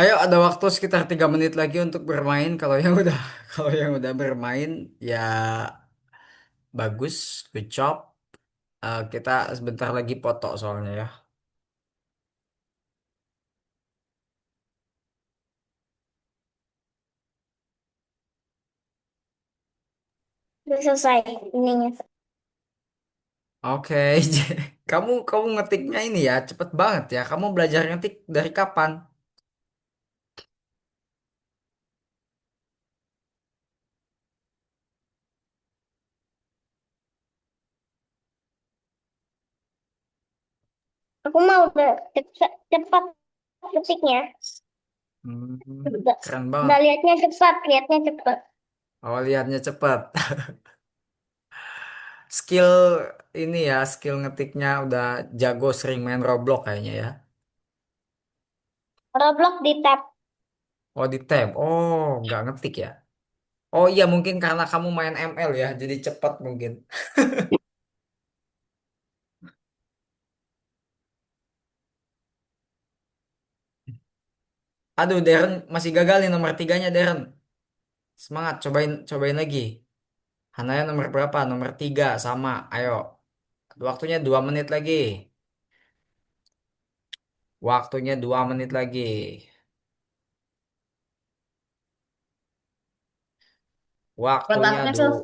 Ayo, ada waktu sekitar 3 menit lagi untuk bermain. Kalau yang udah, kalau yang udah bermain, ya bagus, good job. Kita sebentar lagi foto soalnya ya. Udah selesai ininya. Oke, kamu ngetiknya ini ya, cepet banget ya. Kamu belajar ngetik dari kapan? Aku mau udah cepat, cepat ketiknya. Udah, Keren banget. udah lihatnya cepat. Oh, lihatnya cepet. Skill ini ya, skill ngetiknya udah jago, sering main Roblox kayaknya ya. Roblox di tab. Oh, di tab. Oh, nggak ngetik ya. Oh iya, mungkin karena kamu main ML ya, jadi cepet mungkin. Aduh, Darren masih gagal nih nomor 3-nya, Darren. Semangat, cobain lagi. Hanaya nomor berapa? Nomor 3 sama. Ayo, waktunya 2 menit lagi. Waktunya 2 menit lagi. Waktunya Kotaknya du tuh.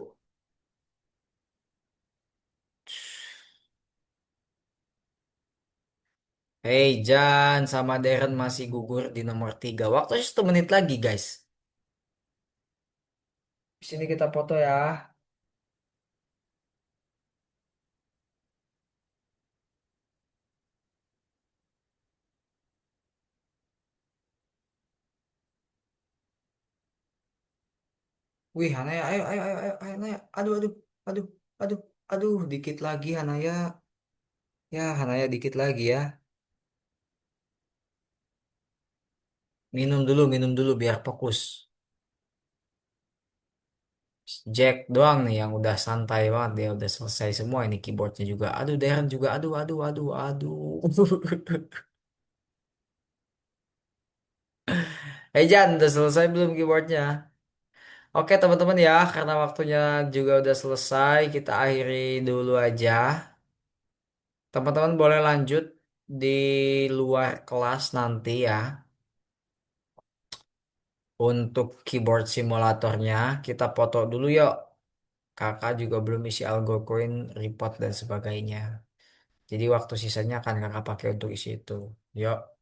Hey Jan sama Darren masih gugur di nomor 3. Waktu 1 menit lagi guys. Di sini kita foto ya. Wih, Hanaya, ayo, ayo, ayo, ayo, ayo, Hanaya. Aduh, aduh, aduh, aduh, aduh, dikit lagi Hanaya. Ya, Hanaya dikit lagi ya. Minum dulu biar fokus. Jack doang nih yang udah santai banget, dia udah selesai semua ini keyboardnya juga. Aduh, Darren juga, aduh, aduh, aduh, aduh. Hey Jan, udah selesai belum keyboardnya? Oke teman-teman ya, karena waktunya juga udah selesai, kita akhiri dulu aja. Teman-teman boleh lanjut di luar kelas nanti ya. Untuk keyboard simulatornya, kita foto dulu yuk. Kakak juga belum isi algo coin, report dan sebagainya. Jadi waktu sisanya akan kakak pakai untuk isi itu. Yuk.